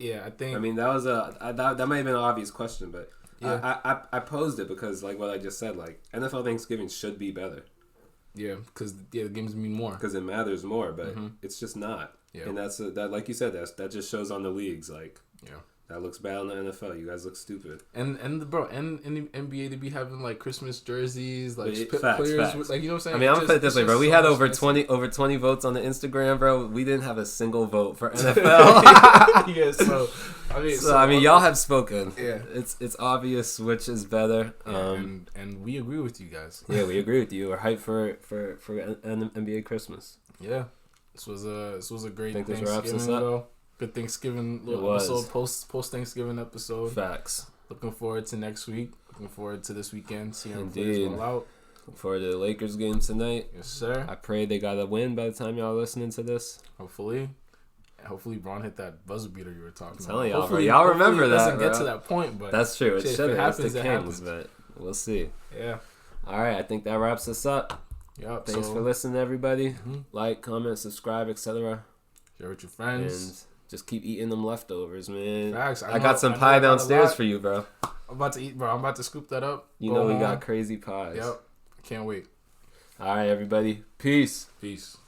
Speaker 1: I think.
Speaker 2: I mean, that was that might have been an obvious question, but I posed it because like what I just said, like NFL Thanksgiving should be better.
Speaker 1: Yeah, because the games mean more.
Speaker 2: Because it matters more, but it's just not. Yeah. And that's that, like you said, that just shows on the leagues. Like, that looks bad on the NFL. You guys look stupid. And in the NBA to be having like Christmas jerseys, like players, with, like, you know what I'm saying. I mean, I'm gonna put it this way, bro. We had over 20 votes on the Instagram, bro. We didn't have a single vote for NFL.
Speaker 1: Yeah,
Speaker 2: I mean, y'all have spoken.
Speaker 1: Yeah,
Speaker 2: it's obvious which is better.
Speaker 1: And we agree with you guys.
Speaker 2: Yeah, we agree with you. We're hyped for an NBA Christmas.
Speaker 1: Yeah, this was a great
Speaker 2: Thanksgiving though.
Speaker 1: Good Thanksgiving episode, post Thanksgiving episode.
Speaker 2: Facts.
Speaker 1: Looking forward to next week. Looking forward to this weekend. Seeing players all out.
Speaker 2: Looking forward to the Lakers game tonight.
Speaker 1: Yes, sir.
Speaker 2: I pray they got a win by the time y'all listening to this.
Speaker 1: Hopefully Braun hit that buzzer beater you were talking about.
Speaker 2: Telling y'all, bro. Y'all remember that,
Speaker 1: doesn't get to that point, but
Speaker 2: that's true. It should have. It's the
Speaker 1: happens.
Speaker 2: Kings, but we'll see.
Speaker 1: Yeah.
Speaker 2: All right. I think that wraps us up.
Speaker 1: Yep.
Speaker 2: Thanks for listening, everybody. Like, comment, subscribe, etc.
Speaker 1: Share with your friends.
Speaker 2: And just keep eating them leftovers, man.
Speaker 1: Facts.
Speaker 2: I got some pie downstairs for you, bro.
Speaker 1: I'm about to eat, bro. I'm about to scoop that up.
Speaker 2: You know we got crazy pies.
Speaker 1: Yep. Can't wait.
Speaker 2: All right, everybody. Peace.
Speaker 1: Peace.